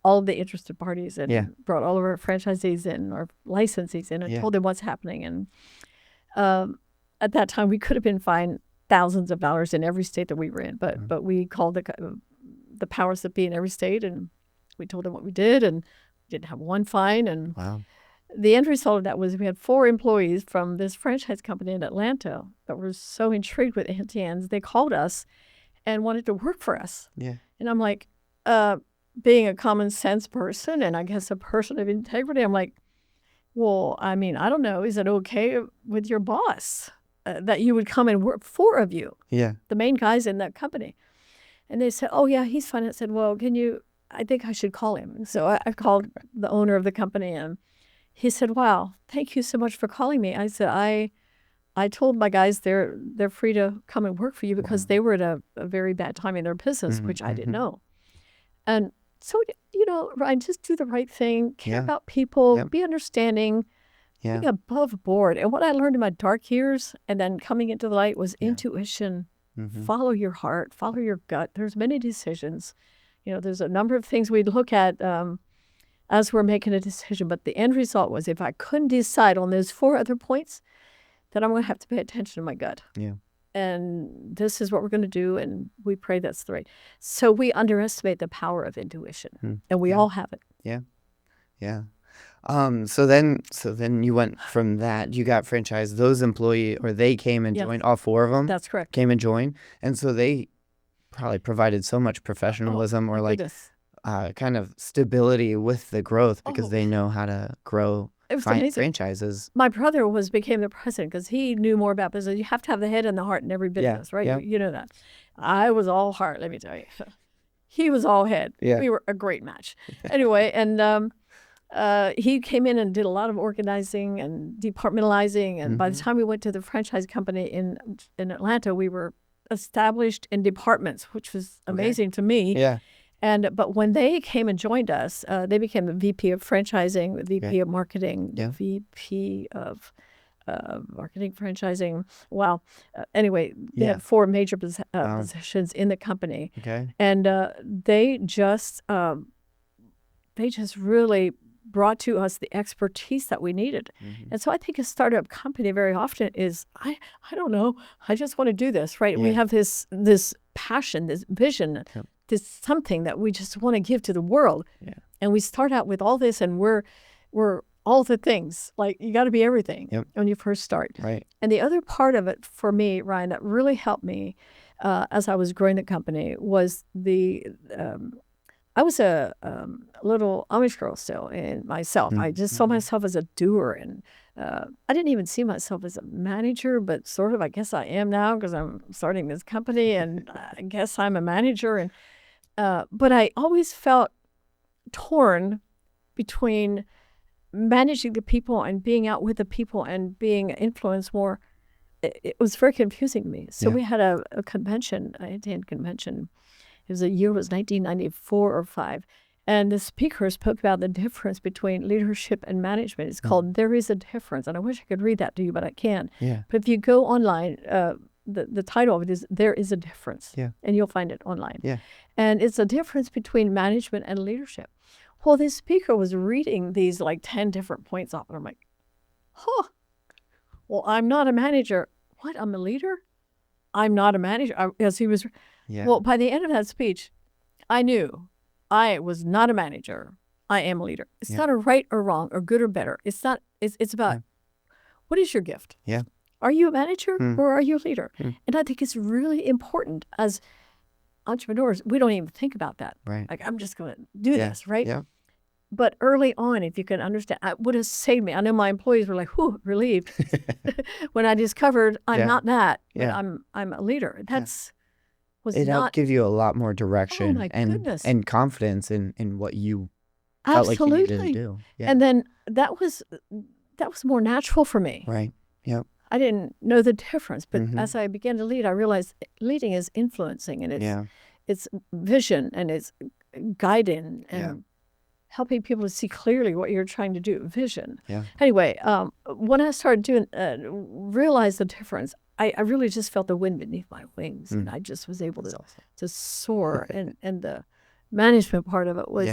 all of the interested parties and brought all of our franchisees in, our licensees in, and told them what's happening. And at that time, we could have been fined thousands of dollars in every state that we were in, but we called the powers that be in every state, and we told them what we did, and we didn't have one fine. And wow. The end result of that was we had 4 employees from this franchise company in Atlanta that were so intrigued with Auntie Anne's, they called us and wanted to work for us. Yeah. And I'm like, being a common sense person and I guess a person of integrity, I'm like, well, I mean, I don't know. Is it okay with your boss that you would come and work, 4 of you, the main guys in that company? And they said, oh, yeah, he's fine. I said, well, I think I should call him. And so I called the owner of the company, and he said, wow, thank you so much for calling me. I said, I told my guys they're free to come and work for you because they were at a very bad time in their business, which I didn't know. And so, Ryan, just do the right thing, care about people, be understanding, be above board. And what I learned in my dark years and then coming into the light was intuition. Follow your heart, follow your gut. There's many decisions. There's a number of things we'd look at. as we're making a decision. But the end result was if I couldn't decide on those 4 other points, then I'm going to have to pay attention to my gut. Yeah. And this is what we're going to do, and we pray that's the right. So we underestimate the power of intuition, and we all have it. Yeah. Yeah. So then you went from that, you got franchised, those they came and joined, all 4 of them? That's correct. Came and joined. And so they probably provided so much professionalism or like kind of stability with the growth because they know how to grow franchises. My brother became the president because he knew more about business. You have to have the head and the heart in every business, right? Yeah. You know that. I was all heart, let me tell you. He was all head. Yeah. We were a great match. Anyway, and he came in and did a lot of organizing and departmentalizing. And by the time we went to the franchise company in Atlanta, we were established in departments, which was amazing to me. Yeah. But when they came and joined us, they became the VP of franchising, the VP of marketing, the VP of marketing, franchising. Wow. Anyway, they had 4 major positions in the company. Okay. And they just really brought to us the expertise that we needed. And so I think a startup company very often is, I don't know, I just want to do this, right? We have this passion, this vision, this something that we just want to give to the world. Yeah. And we start out with all this, and we're all the things. Like, you got to be everything when you first start. Right. And the other part of it for me, Ryan, that really helped me as I was growing the company was I was a little Amish girl still in myself. I just saw myself as a doer, and I didn't even see myself as a manager, but sort of I guess I am now because I'm starting this company, and I guess I'm a manager. And but I always felt torn between managing the people and being out with the people and being influenced more. It was very confusing to me. So we had a convention, an Indian convention. The year was 1994 or 5. And the speaker spoke about the difference between leadership and management. It's called There Is a Difference. And I wish I could read that to you, but I can't. Yeah. But if you go online, the title of it is There Is a Difference. Yeah. And you'll find it online. Yeah. And it's a difference between management and leadership. Well, this speaker was reading these like 10 different points off. And I'm like, well, I'm not a manager. What? I'm a leader? I'm not a manager. As he was... Yeah. Well, by the end of that speech, I knew I was not a manager. I am a leader. It's not a right or wrong or good or better. It's not. It's about what is your gift? Yeah. Are you a manager or are you a leader? And I think it's really important as entrepreneurs. We don't even think about that. Right. Like, I'm just going to do this, right? Yeah. But early on, if you can understand, it would have saved me. I know my employees were like, whew, relieved when I discovered I'm not that, but I'm a leader. That's helped give you a lot more direction and confidence in what you felt like you needed to do. Yeah. And then that was more natural for me. Right. Yep. I didn't know the difference, but as I began to lead, I realized leading is influencing, and it's vision, and it's guiding, and helping people to see clearly what you're trying to do. Vision. Yeah. Anyway, when I started doing realize the difference, I really just felt the wind beneath my wings, and I just was able to soar. and the management part of it was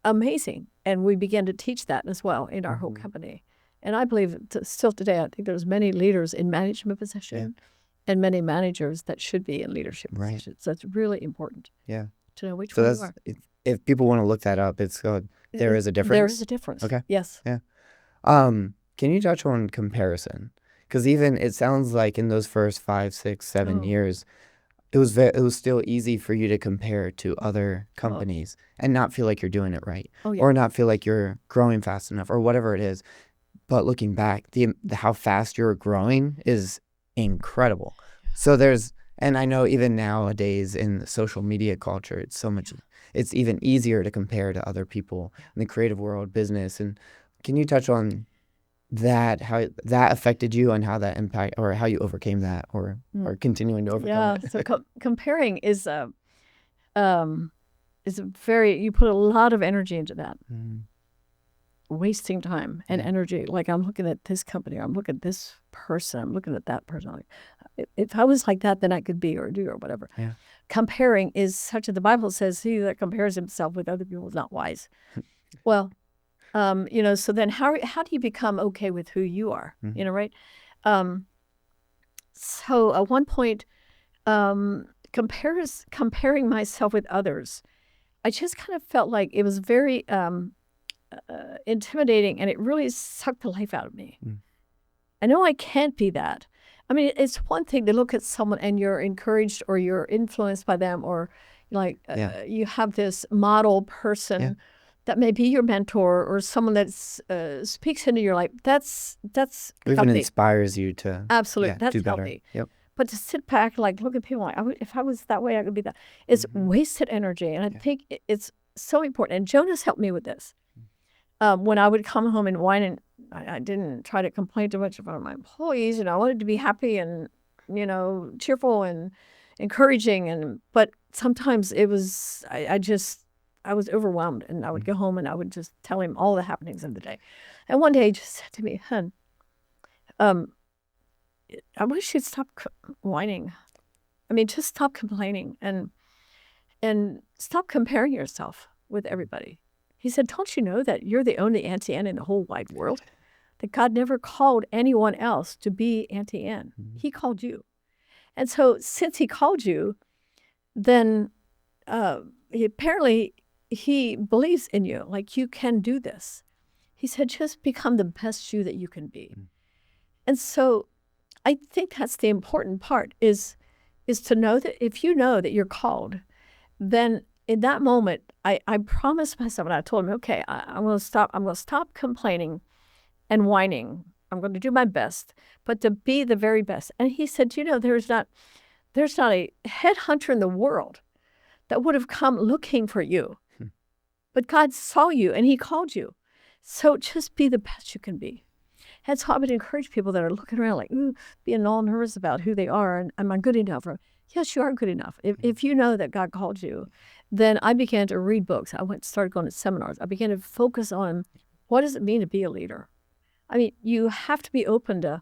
amazing. And we began to teach that as well in our whole company. And I believe still today, I think there's many leaders in management position and many managers that should be in leadership positions. So it's really important to know which one you are. If people want to look that up, it's called There Is a Difference. There is a difference. Okay. Yes. Yeah. Can you touch on comparison? Because even it sounds like in those first 5, 6, 7 years, it was still easy for you to compare to other companies and not feel like you're doing it right, or not feel like you're growing fast enough, or whatever it is. But looking back, the how fast you're growing is incredible. So and I know even nowadays in the social media culture, it's so much. It's even easier to compare to other people in the creative world, business. And can you touch on that, how that affected you and how that impact, or how you overcame that, or continuing to overcome it? So comparing is you put a lot of energy into that. Wasting time and energy. Like, I'm looking at this company, or I'm looking at this person, I'm looking at that person. Like, if I was like that, then I could be or do or whatever. Yeah. Comparing is the Bible says, he that compares himself with other people is not wise. Well, so then how do you become okay with who you are? Right? Um, so at one point, comparing myself with others, I just kind of felt like it was very intimidating, and it really sucked the life out of me. I know I can't be that. I mean, it's one thing to look at someone and you're encouraged or you're influenced by them, or like you have this model person that may be your mentor or someone that speaks into your life. That's even healthy. Inspires you to absolutely that's do better. healthy. Yep. But to sit back, like look at people, like if I was that way, I could be that. It's wasted energy, and I think it's so important. And Jonas helped me with this. When I would come home and whine, and I didn't try to complain too much about my employees. I wanted to be happy and cheerful and encouraging, but sometimes it was I was overwhelmed, and I would go home and I would just tell him all the happenings of the day. And one day he just said to me, "Hun, I wish you'd stop whining. I mean, just stop complaining and stop comparing yourself with everybody." He said, "Don't you know that you're the only Auntie Anne in the whole wide world? That God never called anyone else to be Auntie Anne. He called you. And so since he called you, then he believes in you, like you can do this." He said, "Just become the best you that you can be." And so I think that's the important part is to know that if you know that you're called, then in that moment, I promised myself, and I told him, "Okay, I'm going to stop complaining and whining. I'm going to do my best, but to be the very best." And he said, "There's not a headhunter in the world that would have come looking for you, but God saw you and he called you. So just be the best you can be." And so I would encourage people that are looking around like, being all nervous about who they are and am I good enough? Or, yes, you are good enough. If you know that God called you, then I began to read books. I started going to seminars. I began to focus on what does it mean to be a leader? I mean, you have to be open to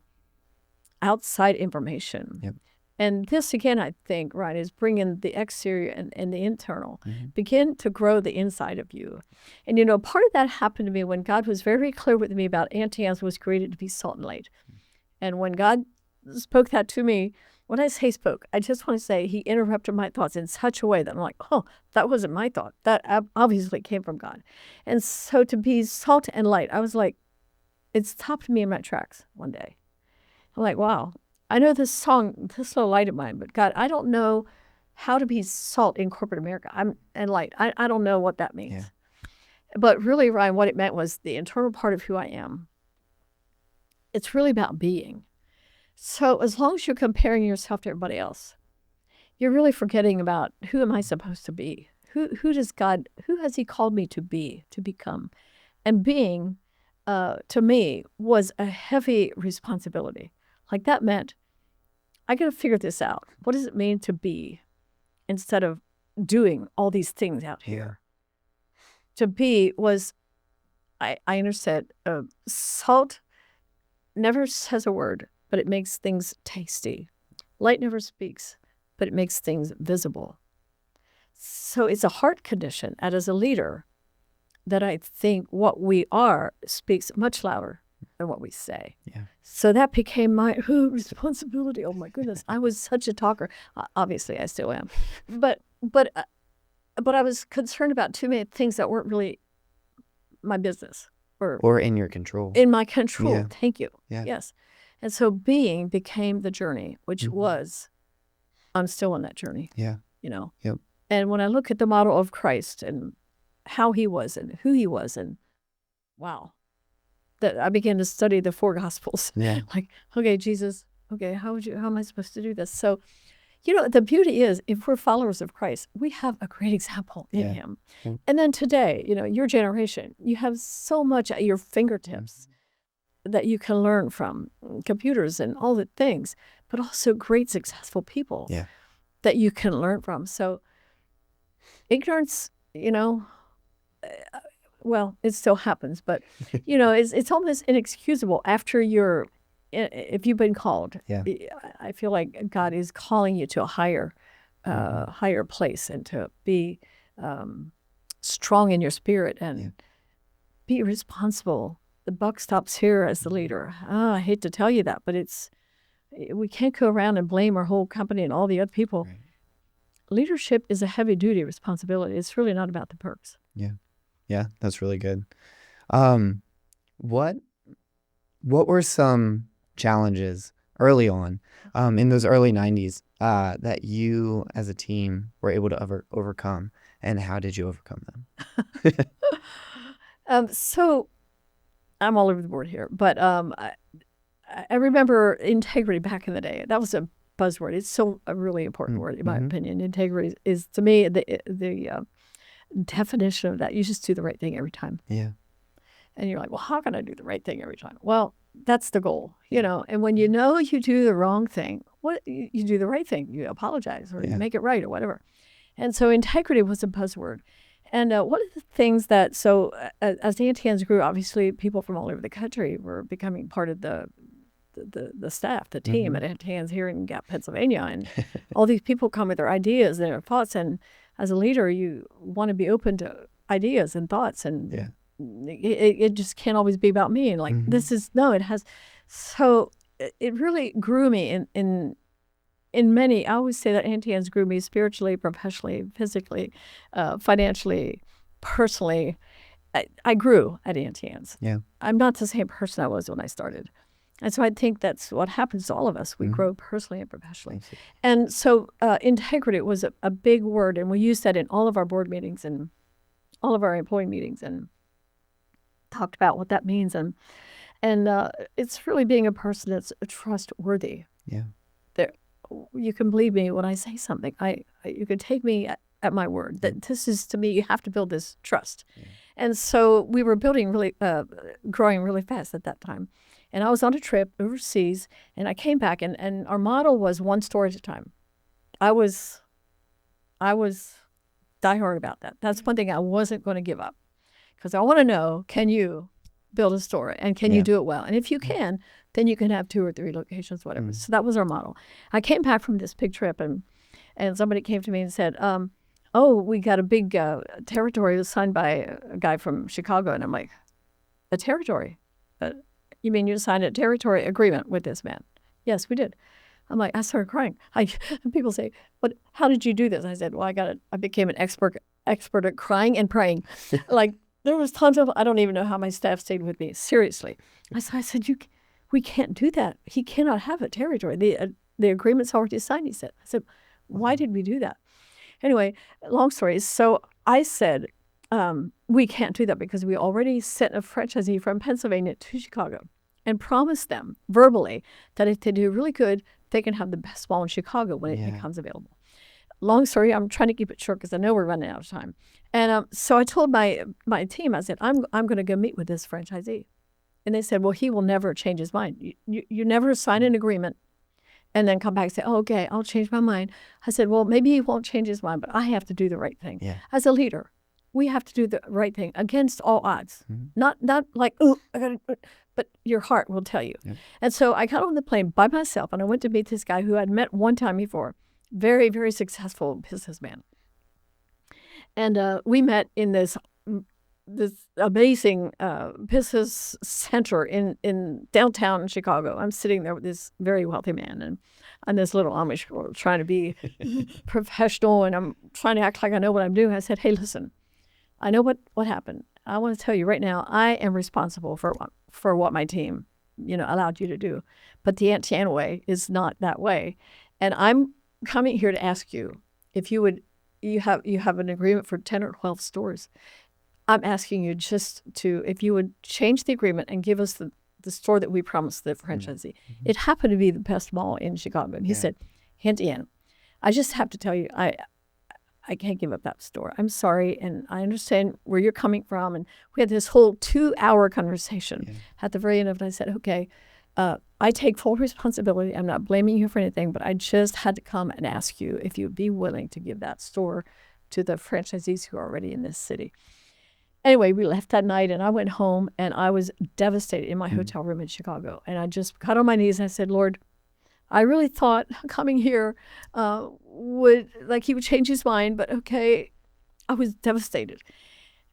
outside information. Yep. And this, again, I think, right, is bringing the exterior and the internal. Begin to grow the inside of you. And, part of that happened to me when God was very clear with me about Auntie Anne's was created to be salt and light. And when God spoke that to me, when I say spoke, I just want to say he interrupted my thoughts in such a way that I'm like, oh, that wasn't my thought. That obviously came from God. And so to be salt and light, I was like, it stopped me in my tracks one day. I'm like, wow. I know this song, This Little Light of Mine, but God, I don't know how to be salt in corporate America. And light. I don't know what that means. Yeah. But really, Ryan, what it meant was the internal part of who I am. It's really about being. So as long as you're comparing yourself to everybody else, you're really forgetting about who am I supposed to be? Who has he called me to be, to become? And being, to me, was a heavy responsibility. Like that meant, I got to figure this out. What does it mean to be instead of doing all these things out here? To be was, I understood, salt never says a word, but it makes things tasty. Light never speaks, but it makes things visible. So it's a heart condition, and as a leader, that I think what we are speaks much louder than what we say. Yeah. So that became my responsibility. Oh my goodness, I was such a talker. Obviously, I still am, but I was concerned about too many things that weren't really my business or in your control. In my control. Yeah. Thank you. Yeah. Yes, and so being became the journey, which was, I'm still on that journey. Yeah. Yep. And when I look at the model of Christ and how he was and who he was, and wow. That I began to study the 4 Gospels. Yeah. Like, okay, Jesus, okay, how am I supposed to do this? So, the beauty is, if we're followers of Christ, we have a great example in him. Mm-hmm. And then today, your generation, you have so much at your fingertips that you can learn from computers and all the things, but also great successful people that you can learn from. So ignorance, well, it still happens, but it's almost inexcusable after if you've been called. Yeah. I feel like God is calling you to a higher place, and to be strong in your spirit and be responsible. The buck stops here as the leader. I hate to tell you that, but we can't go around and blame our whole company and all the other people. Right. Leadership is a heavy duty responsibility. It's really not about the perks. Yeah, that's really good. What were some challenges early on, in those early 90s, that you as a team were able to overcome, and how did you overcome them? So I'm all over the board here, but I remember integrity back in the day. That was a buzzword. It's still a really important word, in my opinion. Integrity is, to me, the definition of that. You just do the right thing every time. Yeah. And you're like, well, how can I do the right thing every time? Well, that's the goal, And when you know you do the wrong thing, you do the right thing. You apologize or you make it right or whatever. And so integrity was a buzzword. And one of the things that, as the Auntie Anne's grew, obviously people from all over the country were becoming part of the staff, the team at Auntie Anne's here in Gap, Pennsylvania. And all these people come with their ideas and their thoughts. And as a leader, you want to be open to ideas and thoughts. And it just can't always be about me. And it has. So it really grew me in many. I always say that Auntie Anne's grew me spiritually, professionally, physically, financially, personally. I grew at Auntie Anne's. Yeah. I'm not the same person I was when I started. And so I think that's what happens to all of us. We grow personally and professionally. And so integrity was a big word. And we use that in all of our board meetings and all of our employee meetings and talked about what that means. And it's really being a person that's trustworthy. Yeah. You can believe me when I say something. You can take me at my word. That this is, to me, you have to build this trust. Yeah. And so we were growing really fast at that time. And I was on a trip overseas, and I came back, and our model was one store at a time. I was diehard about that. That's one thing I wasn't going to give up, because I want to know, can you build a store, and can you do it well? And if you can, then you can have 2 or 3 locations, whatever. So that was our model. I came back from this big trip, and somebody came to me and said, we got a big territory. It was signed by a guy from Chicago. And I'm like, a territory? You mean you signed a territory agreement with this man? Yes, we did. I'm like, I started crying. And people say, "But how did you do this?" I said, "Well, I became an expert at crying and praying." Like, there was tons of, I don't even know how my staff stayed with me. Seriously. I said, we can't do that. He cannot have a territory. The agreement's already signed, he said. I said, why did we do that? Anyway, long story. So I said, we can't do that because we already sent a franchisee from Pennsylvania to Chicago and promised them verbally that if they do really good, they can have the best mall in Chicago when it becomes available. Long story, I'm trying to keep it short because I know we're running out of time. And so I told my team, I said, I'm going to go meet with this franchisee. And they said, well, he will never change his mind. You never sign an agreement and then come back and say, oh, okay, I'll change my mind. I said, well, maybe he won't change his mind, but I have to do the right thing. Yeah. As a leader, we have to do the right thing against all odds. Not like, oh, I got to, but your heart will tell you. Yeah. And so I got on the plane by myself, and I went to meet this guy who I'd met one time before. Very, very successful businessman. And we met in this amazing business center in downtown Chicago. I'm sitting there with this very wealthy man, and I'm this little Amish girl trying to be professional, and I'm trying to act like I know what I'm doing. I said, hey, listen, I know what happened. I want to tell you right now, I am responsible for what my team, allowed you to do. But the Auntie Anne way is not that way. And I'm coming here to ask you if you have an agreement for 10 or 12 stores. I'm asking you if you would change the agreement and give us the store that we promised the franchisee. Mm-hmm. It happened to be the best mall in Chicago. And he said, Auntie Anne, I just have to tell you, I can't give up that store. I'm sorry, and I understand where you're coming from. And we had this whole 2-hour conversation. Yeah. At the very end of it, I said, okay, I take full responsibility. I'm not blaming you for anything, but I just had to come and ask you if you'd be willing to give that store to the franchisees who are already in this city. Anyway, we left that night, and I went home, and I was devastated in my hotel room in Chicago. And I just got on my knees, and I said, Lord, I really thought coming here he would change his mind, but okay, I was devastated.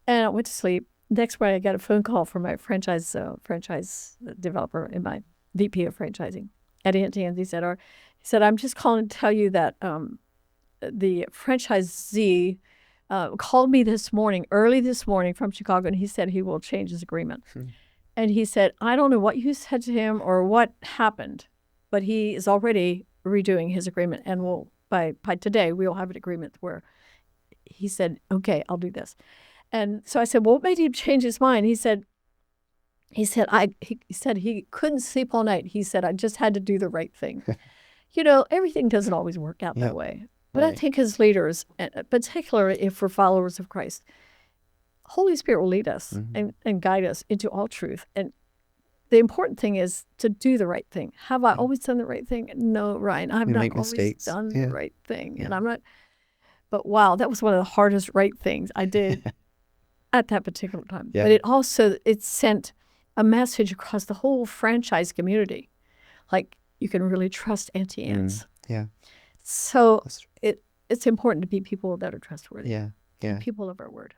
And I went to sleep. next morning I got a phone call from my franchise developer and my VP of franchising at Auntie Anne's. He said, I'm just calling to tell you that the franchisee called me early this morning from Chicago, and he said he will change his agreement. And he said, I don't know what you said to him or what happened, but he is already redoing his agreement, and by today we'll have an agreement where he said, okay, I'll do this. And so I said, well, what made him change his mind? He said he couldn't sleep all night. He said, I just had to do the right thing. Everything doesn't always work out that way. But I think as leaders, particularly if we're followers of Christ, Holy Spirit will lead us and guide us into all truth. And the important thing is to do the right thing. Have I always done the right thing? No, Ryan, I've not always done the right thing. And I'm not. But wow, that was one of the hardest right things I did at that particular time. But it sent a message across the whole franchise community. Like, you can really trust Auntie Anne's. So it's important to be people that are trustworthy. People of our word.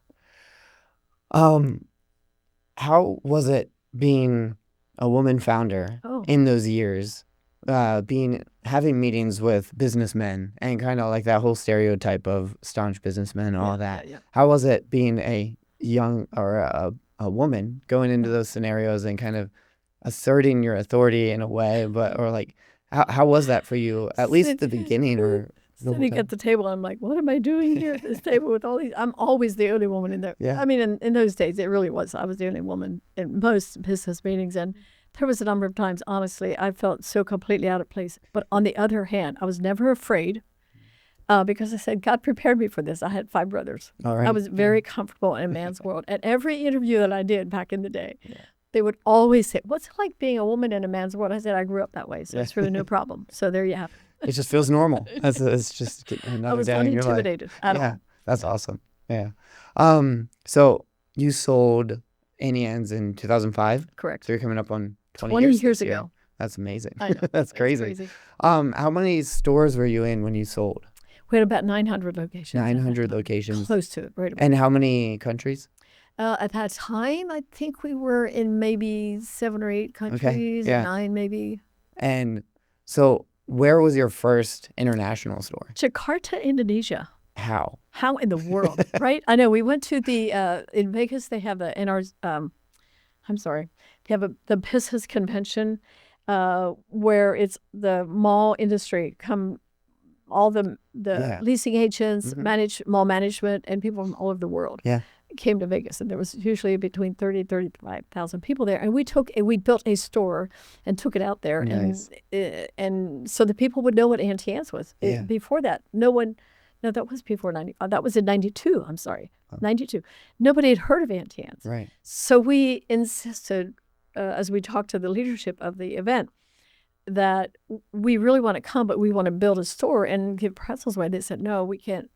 How was it being a woman founder in those years? Having meetings with businessmen and kind of like that whole stereotype of staunch businessmen and all that. How was it being a young or a woman going into those scenarios and kind of asserting your authority in a way, how was that for you, at least at the beginning or sitting at the table? I'm like, what am I doing here at this table with all these? I'm always the only woman in there. I mean, in those days, it really was. I was the only woman in most business meetings, and there was a number of times, honestly, I felt so completely out of place. But on the other hand, I was never afraid because I said, God prepared me for this. I had 5 brothers. I was very comfortable in a man's world. At every interview that I did back in the day, they would always say, what's it like being a woman in a man's world? I said, I grew up that way, so it's really no problem. So there you have it. It just feels normal. It's just another day in your life. I was unintimidated at all. That's awesome. So you sold Auntie Anne's in 2005? Correct. So you're coming up on 20 years ago. That's amazing. I know. That's crazy. How many stores were you in when you sold? We had about 900 locations. 900 locations. Close to it, right about. And how many countries? At that time, I think we were in maybe 7 or 8 countries, 9 maybe. And so where was your first international store? Jakarta, Indonesia. How? How in the world, right? I know. We went to in Vegas, they have the business convention where it's the mall industry all the leasing agents, mall management, and people from all over the world came to Vegas. And there was usually between 30 and 35,000 people there. And we built a store and took it out there. Nice. And so the people would know what Auntie Anne's was. Before that, that was before 95. That was in 92. I'm sorry. 92. Nobody had heard of Auntie Anne's. Right. So we insisted, as we talked to the leadership of the event, that we really want to come, but we want to build a store and give pretzels away. They said, no, we can't.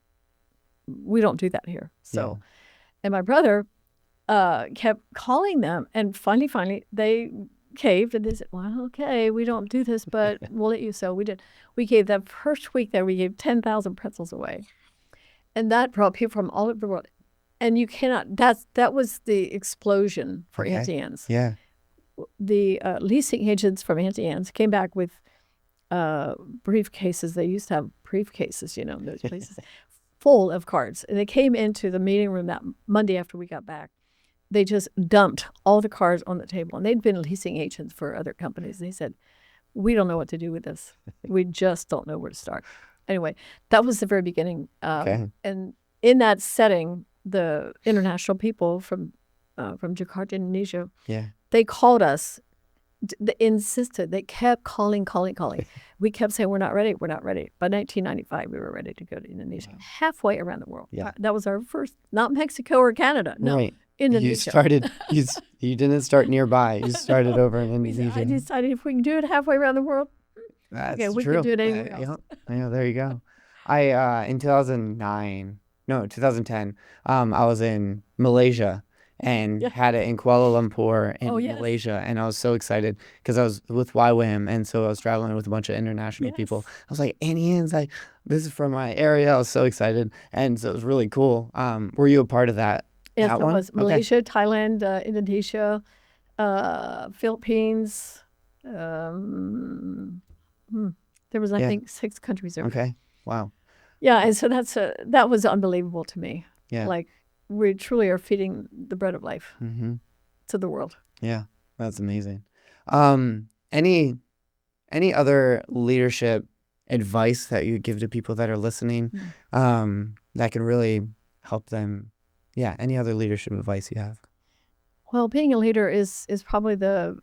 We don't do that here. So, and my brother kept calling them, and finally they caved, and they said, well, okay, we don't do this, but we'll let you. So we did. We gave that first week there, we gave 10,000 pretzels away. And that brought people from all over the world. And you cannot, that was the explosion for Auntie Anne's. Yeah. The leasing agents from Auntie Anne's came back with briefcases. They used to have briefcases, those places, full of cards. And they came into the meeting room that Monday after we got back. They just dumped all the cards on the table. And they'd been leasing agents for other companies. They said, we don't know what to do with this. We just don't know where to start. Anyway, that was the very beginning. And in that setting, the international people from Jakarta, Indonesia, they called us. They insisted. They kept calling. We kept saying, we're not ready. By 1995, we were ready to go to Indonesia. Wow. Halfway around the world. That was our first, not Mexico or Canada. No, right. Indonesia. You started, you didn't start nearby. You started over in Indonesia. I decided if we can do it halfway around the world, That's we true. can do it anywhere else. I know, there you go. In 2010, I was in Malaysia and had it in Kuala Lumpur in Malaysia. And I was so excited because I was with YWAM. And so I was traveling with a bunch of international people. I was like, Auntie Anne's, this is from my area. I was so excited. And so it was really cool. Were you a part of that Yes, That it one? was Malaysia, Thailand, Indonesia, Philippines. Um, there was, I Yeah. think, 6 countries there. Okay. Wow. Yeah, and so that was unbelievable to me. Yeah. Like, we truly are feeding the bread of life Mm-hmm. to the world. Yeah. That's amazing. Any other leadership advice that you give to people that are listening, that can really help them? Yeah. Any other leadership advice you have? Well, being a leader is probably the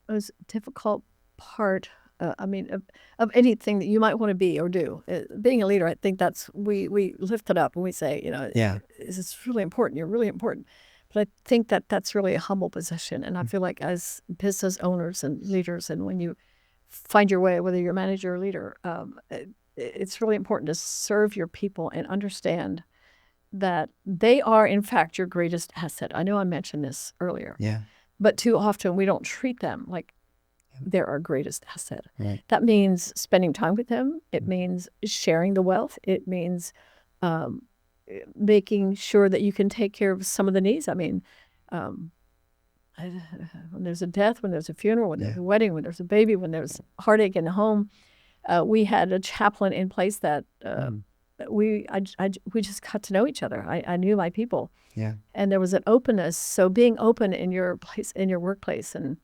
most difficult part. Of anything that you might want to be or do. Being a leader, I think that's we lift it up and we say, Yeah. it's really important. You're really important. But I think that's really a humble position, and I feel like as business owners and leaders, and when you find your way, whether you're a manager or leader, it's really important to serve your people and understand that they are, in fact, your greatest asset. I know I mentioned this earlier. Yeah. But too often we don't treat them like they're our greatest asset. Right. That means spending time with them. It means sharing the wealth. It means making sure that you can take care of some of the needs. I mean, when there's a death, when there's a funeral, when there's a wedding, when there's a baby, when there's heartache in the home, we had a chaplain in place that we just got to know each other. I knew my people. Yeah. And there was an openness. So being open in your place, in your workplace, and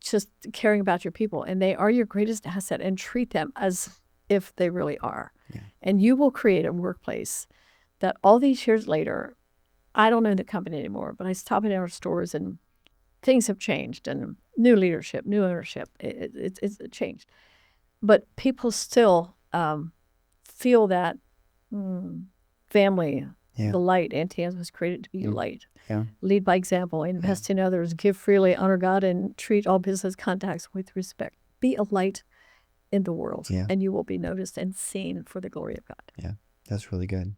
just caring about your people, and they are your greatest asset, and treat them as if they really are. Yeah. And you will create a workplace that all these years later, I don't own the company anymore, but I stop in our stores and things have changed, and new leadership, new ownership, it's changed. But people still feel that family. Yeah. The light. Auntie Anne's was created to be a light. Yeah. Lead by example, invest in others, give freely, honor God, and treat all business contacts with respect. Be a light in the world, and you will be noticed and seen for the glory of God. Yeah, that's really good.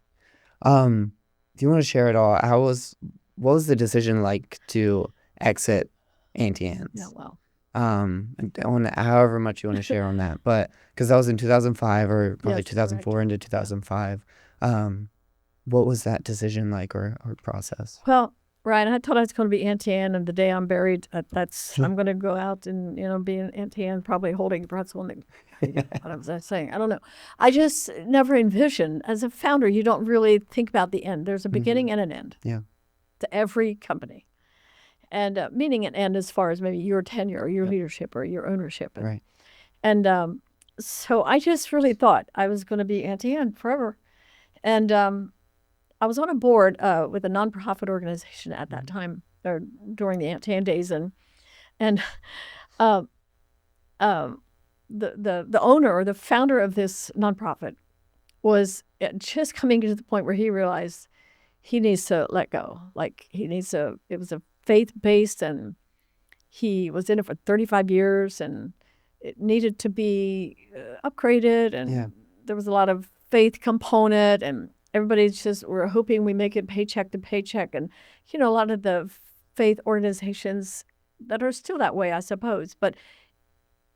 Do you want to share at all? What was the decision like to exit Auntie Anne's? Yeah, well. However much you want to share on that, but because that was in 2005 or probably 2004 correct. into 2005. What was that decision like, or process? Well, Ryan, I thought I was going to be Auntie Anne, and the day I'm buried, I'm going to go out and be an Auntie Anne, probably holding a pretzel. And what was I saying? I don't know. I just never envisioned. As a founder, you don't really think about the end. There's a beginning and an end. Yeah. To every company, and meaning an end as far as maybe your tenure or your leadership or your ownership. Right. And so I just really thought I was going to be Auntie Anne forever, and I was on a board with a nonprofit organization at that time, or during the Auntie Anne days, and the owner or the founder of this nonprofit was just coming to the point where he realized he needs to let go. Like it was a faith-based, and he was in it for 35 years, and it needed to be upgraded, and there was a lot of faith component, and everybody's just, we're hoping we make it paycheck to paycheck. And, a lot of the faith organizations that are still that way, I suppose. But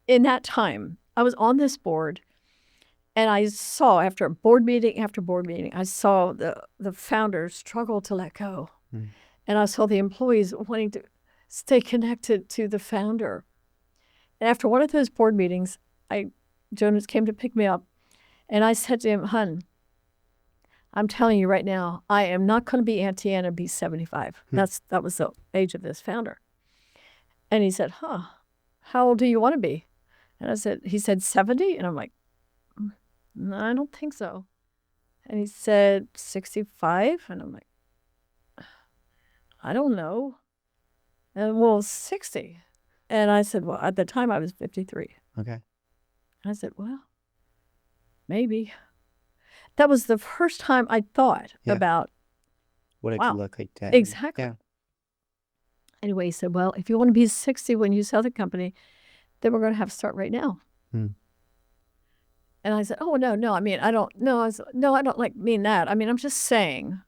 in that time, I was on this board, and I saw after board meeting after board meeting, I saw the founders struggle to let go. And I saw the employees wanting to stay connected to the founder. And after one of those board meetings, Jonas came to pick me up, and I said to him, "Hun, I'm telling you right now, I am not going to be Auntie Anne and be 75. That was the age of this founder." And he said, "Huh, how old do you want to be?" And he said, 70? And I'm like, "No, I don't think so." And he said, 65? And I'm like, "I don't know." And, well, 60. And I said, well, at the time I was 53. Okay. And I said, well, maybe. That was the first time I thought about what it could look like. Exactly. Yeah. Anyway, he said, well, if you want to be 60 when you sell the company, then we're going to have to start right now. And I said, oh, no. I mean, I don't like mean that. I mean, I'm just saying.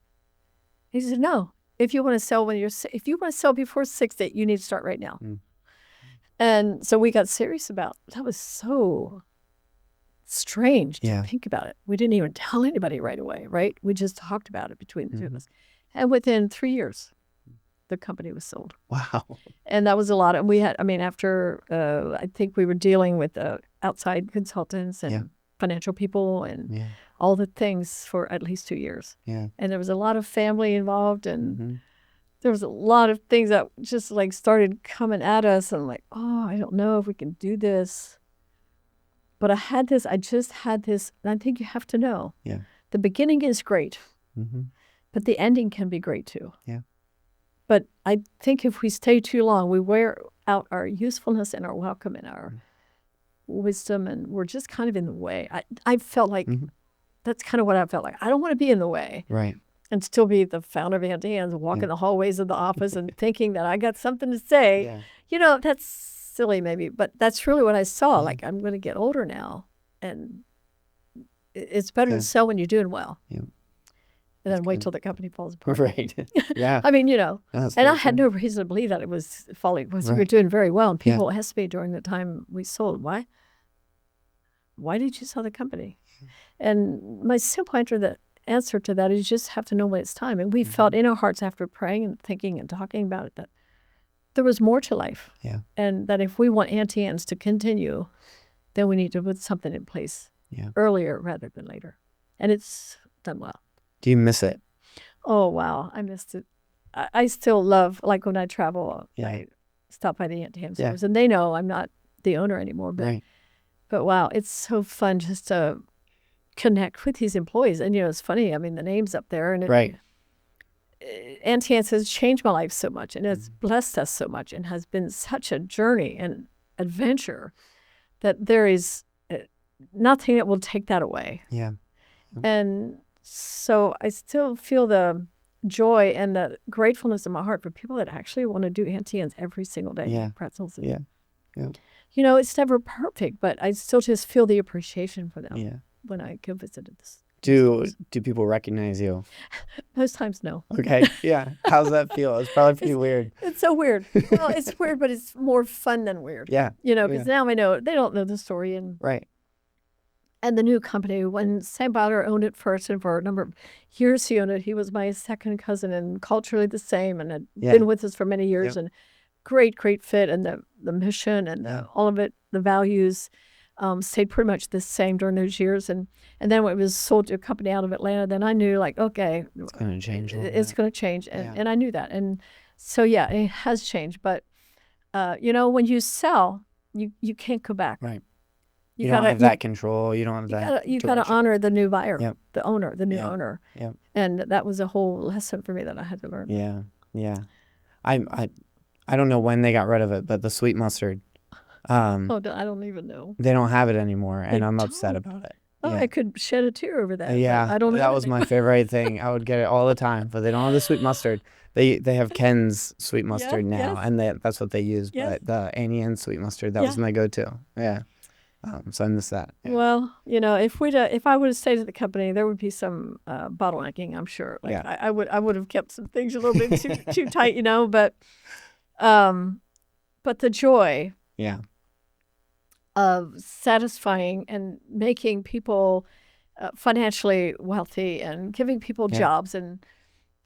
He said, no, if you want to sell before 60, you need to start right now. And so we got serious about, that was so strange to think about it. We didn't even tell anybody right away, right? We just talked about it between the two of us. And within 3 years, the company was sold. Wow. And that was a lot. And we had, after, I think we were dealing with outside consultants and financial people and all the things for at least 2 years. Yeah. And there was a lot of family involved, and there was a lot of things that just like started coming at us, and like, oh, I don't know if we can do this. But I just had this, and I think you have to know. Yeah. The beginning is great, but the ending can be great too. Yeah. But I think if we stay too long, we wear out our usefulness and our welcome and our wisdom, and we're just kind of in the way. I felt like that's kind of what I felt like. I don't want to be in the way. Right. And still be the founder of Auntie Anne's, walking the hallways of the office and thinking that I got something to say. Yeah. You know, that's silly maybe, but that's really what I saw. Like, I'm going to get older now, and it's better to sell when you're doing well. Yeah. And then wait till the company falls apart. Right. Yeah. And I had no reason to believe that it was falling because we were doing very well. And people asked me during the time we sold, why did you sell the company? And my simple answer to that is you just have to know when it's time. And we felt in our hearts after praying and thinking and talking about it that there was more to life. Yeah. And that if we want Auntie Anne's to continue, then we need to put something in place earlier rather than later. And it's done well. Do you miss it? Oh, wow. I missed it. I still love, like when I travel, I stop by the Auntie Anne's stores. And they know I'm not the owner anymore. But wow, it's so fun just to connect with these employees. And, it's funny. The name's up there. And Auntie Anne's has changed my life so much and has blessed us so much and has been such a journey and adventure that there is nothing that will take that away. Yeah. And so I still feel the joy and the gratefulness in my heart for people that actually want to do Auntie Anne's every single day. Yeah. Pretzels. Yeah. It's never perfect, but I still just feel the appreciation for them when I go visit this. Do people recognize you? Most times, no. Okay. Yeah. How's that feel? It's probably pretty weird. It's so weird. Well, it's weird, but it's more fun than weird. Yeah. Because now I know they don't know the story. And the new company, when Sam Beiler owned it first, and for a number of years he owned it, he was my second cousin and culturally the same, and had been with us for many years, and great fit, and the mission and all of it, the values stayed pretty much the same during those years. And then when it was sold to a company out of Atlanta, then I knew, like, okay, it's going to change. It's going to change, and I knew that. And so, it has changed. But, when you sell, you can't go back. Right. You don't have that control. You don't have that. You got to honor the new buyer, Yep. the owner, the new owner. Yep. And that was a whole lesson for me that I had to learn. Yeah, yeah. I don't know when they got rid of it, but the sweet mustard. I don't even know. They don't have it anymore, and I'm upset about it. Oh, I could shed a tear over that. Yeah, I don't know. That was my favorite thing. I would get it all the time, but they don't have the sweet mustard. They have Ken's sweet mustard now, and that's what they use. But the Auntie Anne's sweet mustard, that was my go-to. Yeah. So I miss that. Yeah. Well, if I would have stayed at the company, there would be some bottlenecking, I'm sure. I would have kept some things a little bit too tight, but the joy of satisfying and making people financially wealthy and giving people jobs, and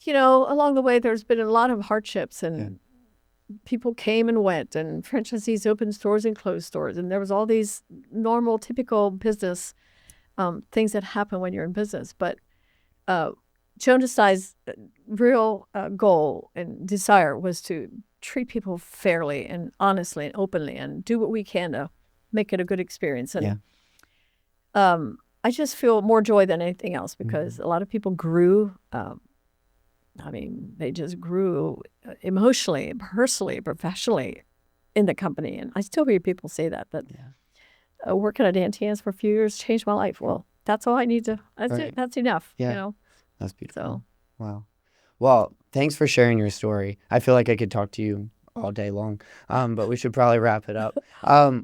along the way there's been a lot of hardships, and people came and went, and franchisees opened stores and closed stores, and there was all these normal, typical business things that happen when you're in business. But Jonas and I's real goal and desire was to treat people fairly and honestly and openly, and do what we can to make it a good experience. And I just feel more joy than anything else, because a lot of people grew. They just grew emotionally, personally, professionally in the company. And I still hear people say that working at Auntie Anne's for a few years changed my life. Well, that's all I need to, that's it. That's enough, That's beautiful. So. Wow. Well, thanks for sharing your story. I feel like I could talk to you all day long, but we should probably wrap it up.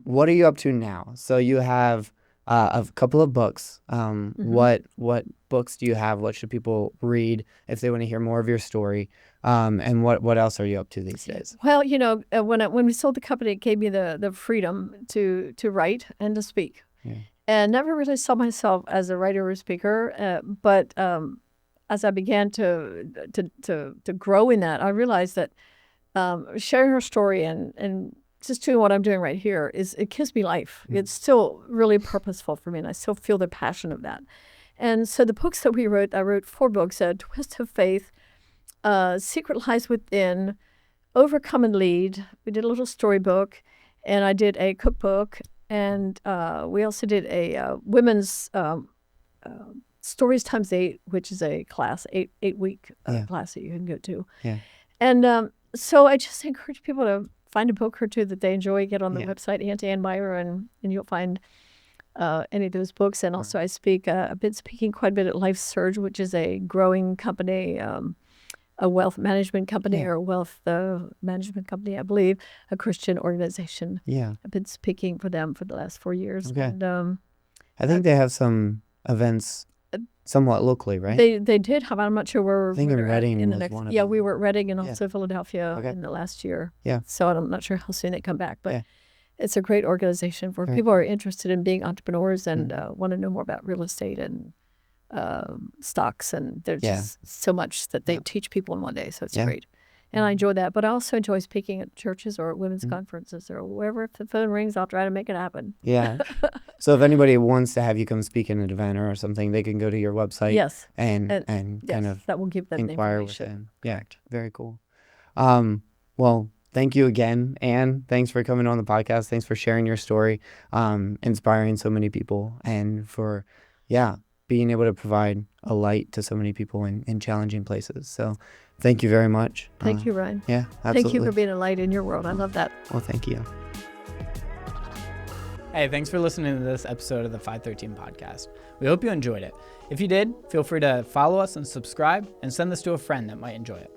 What are you up to now? So you have a couple of books. What books do you have? What should people read if they want to hear more of your story? And what else are you up to these days? Well, when we sold the company, it gave me the freedom to write and to speak. and never really saw myself as a writer or speaker. But as I began to grow in that, I realized that sharing her story and just doing what I'm doing right here it gives me life. It's still really purposeful for me, and I still feel the passion of that. And so the books that I wrote 4 books: Twist of Faith, Secret Lies Within, Overcome and Lead. We did a little storybook, and I did a cookbook, and we also did a women's Stories Times 8, which is a class, 8-week class that you can go to. Yeah. And so I just encourage people to find a book or two that they enjoy, get on the website, Auntie Anne Beiler, and you'll find any of those books. And also I speak, I've been speaking quite a bit at Life Surge, which is a growing company, a wealth management company or a wealth management company, I believe, a Christian organization. Yeah. I've been speaking for them for the last 4 years. Okay. And, I think they have some events somewhat locally, right? They did have. I'm not sure where. I think in Reading was one of them. we were at Reading and also Philadelphia in the last year. Yeah. So I'm not sure how soon they come back, but it's a great organization for people who are interested in being entrepreneurs and want to know more about real estate and stocks. And there's just so much that they teach people in one day. So it's great. And I enjoy that. But I also enjoy speaking at churches or at women's conferences or wherever. If the phone rings, I'll try to make it happen. Yeah. So if anybody wants to have you come speak in an event or something, they can go to your website. Yes. And kind of that will give them inquire information. within. Yeah. Very cool. Well, thank you again, Anne. Thanks for coming on the podcast. Thanks for sharing your story, inspiring so many people, and for, being able to provide a light to so many people in challenging places. So thank you very much. Thank you, Ryan. Yeah, absolutely. Thank you for being a light in your world. I love that. Well, thank you. Hey, thanks for listening to this episode of the 513 podcast. We hope you enjoyed it. If you did, feel free to follow us and subscribe and send this to a friend that might enjoy it.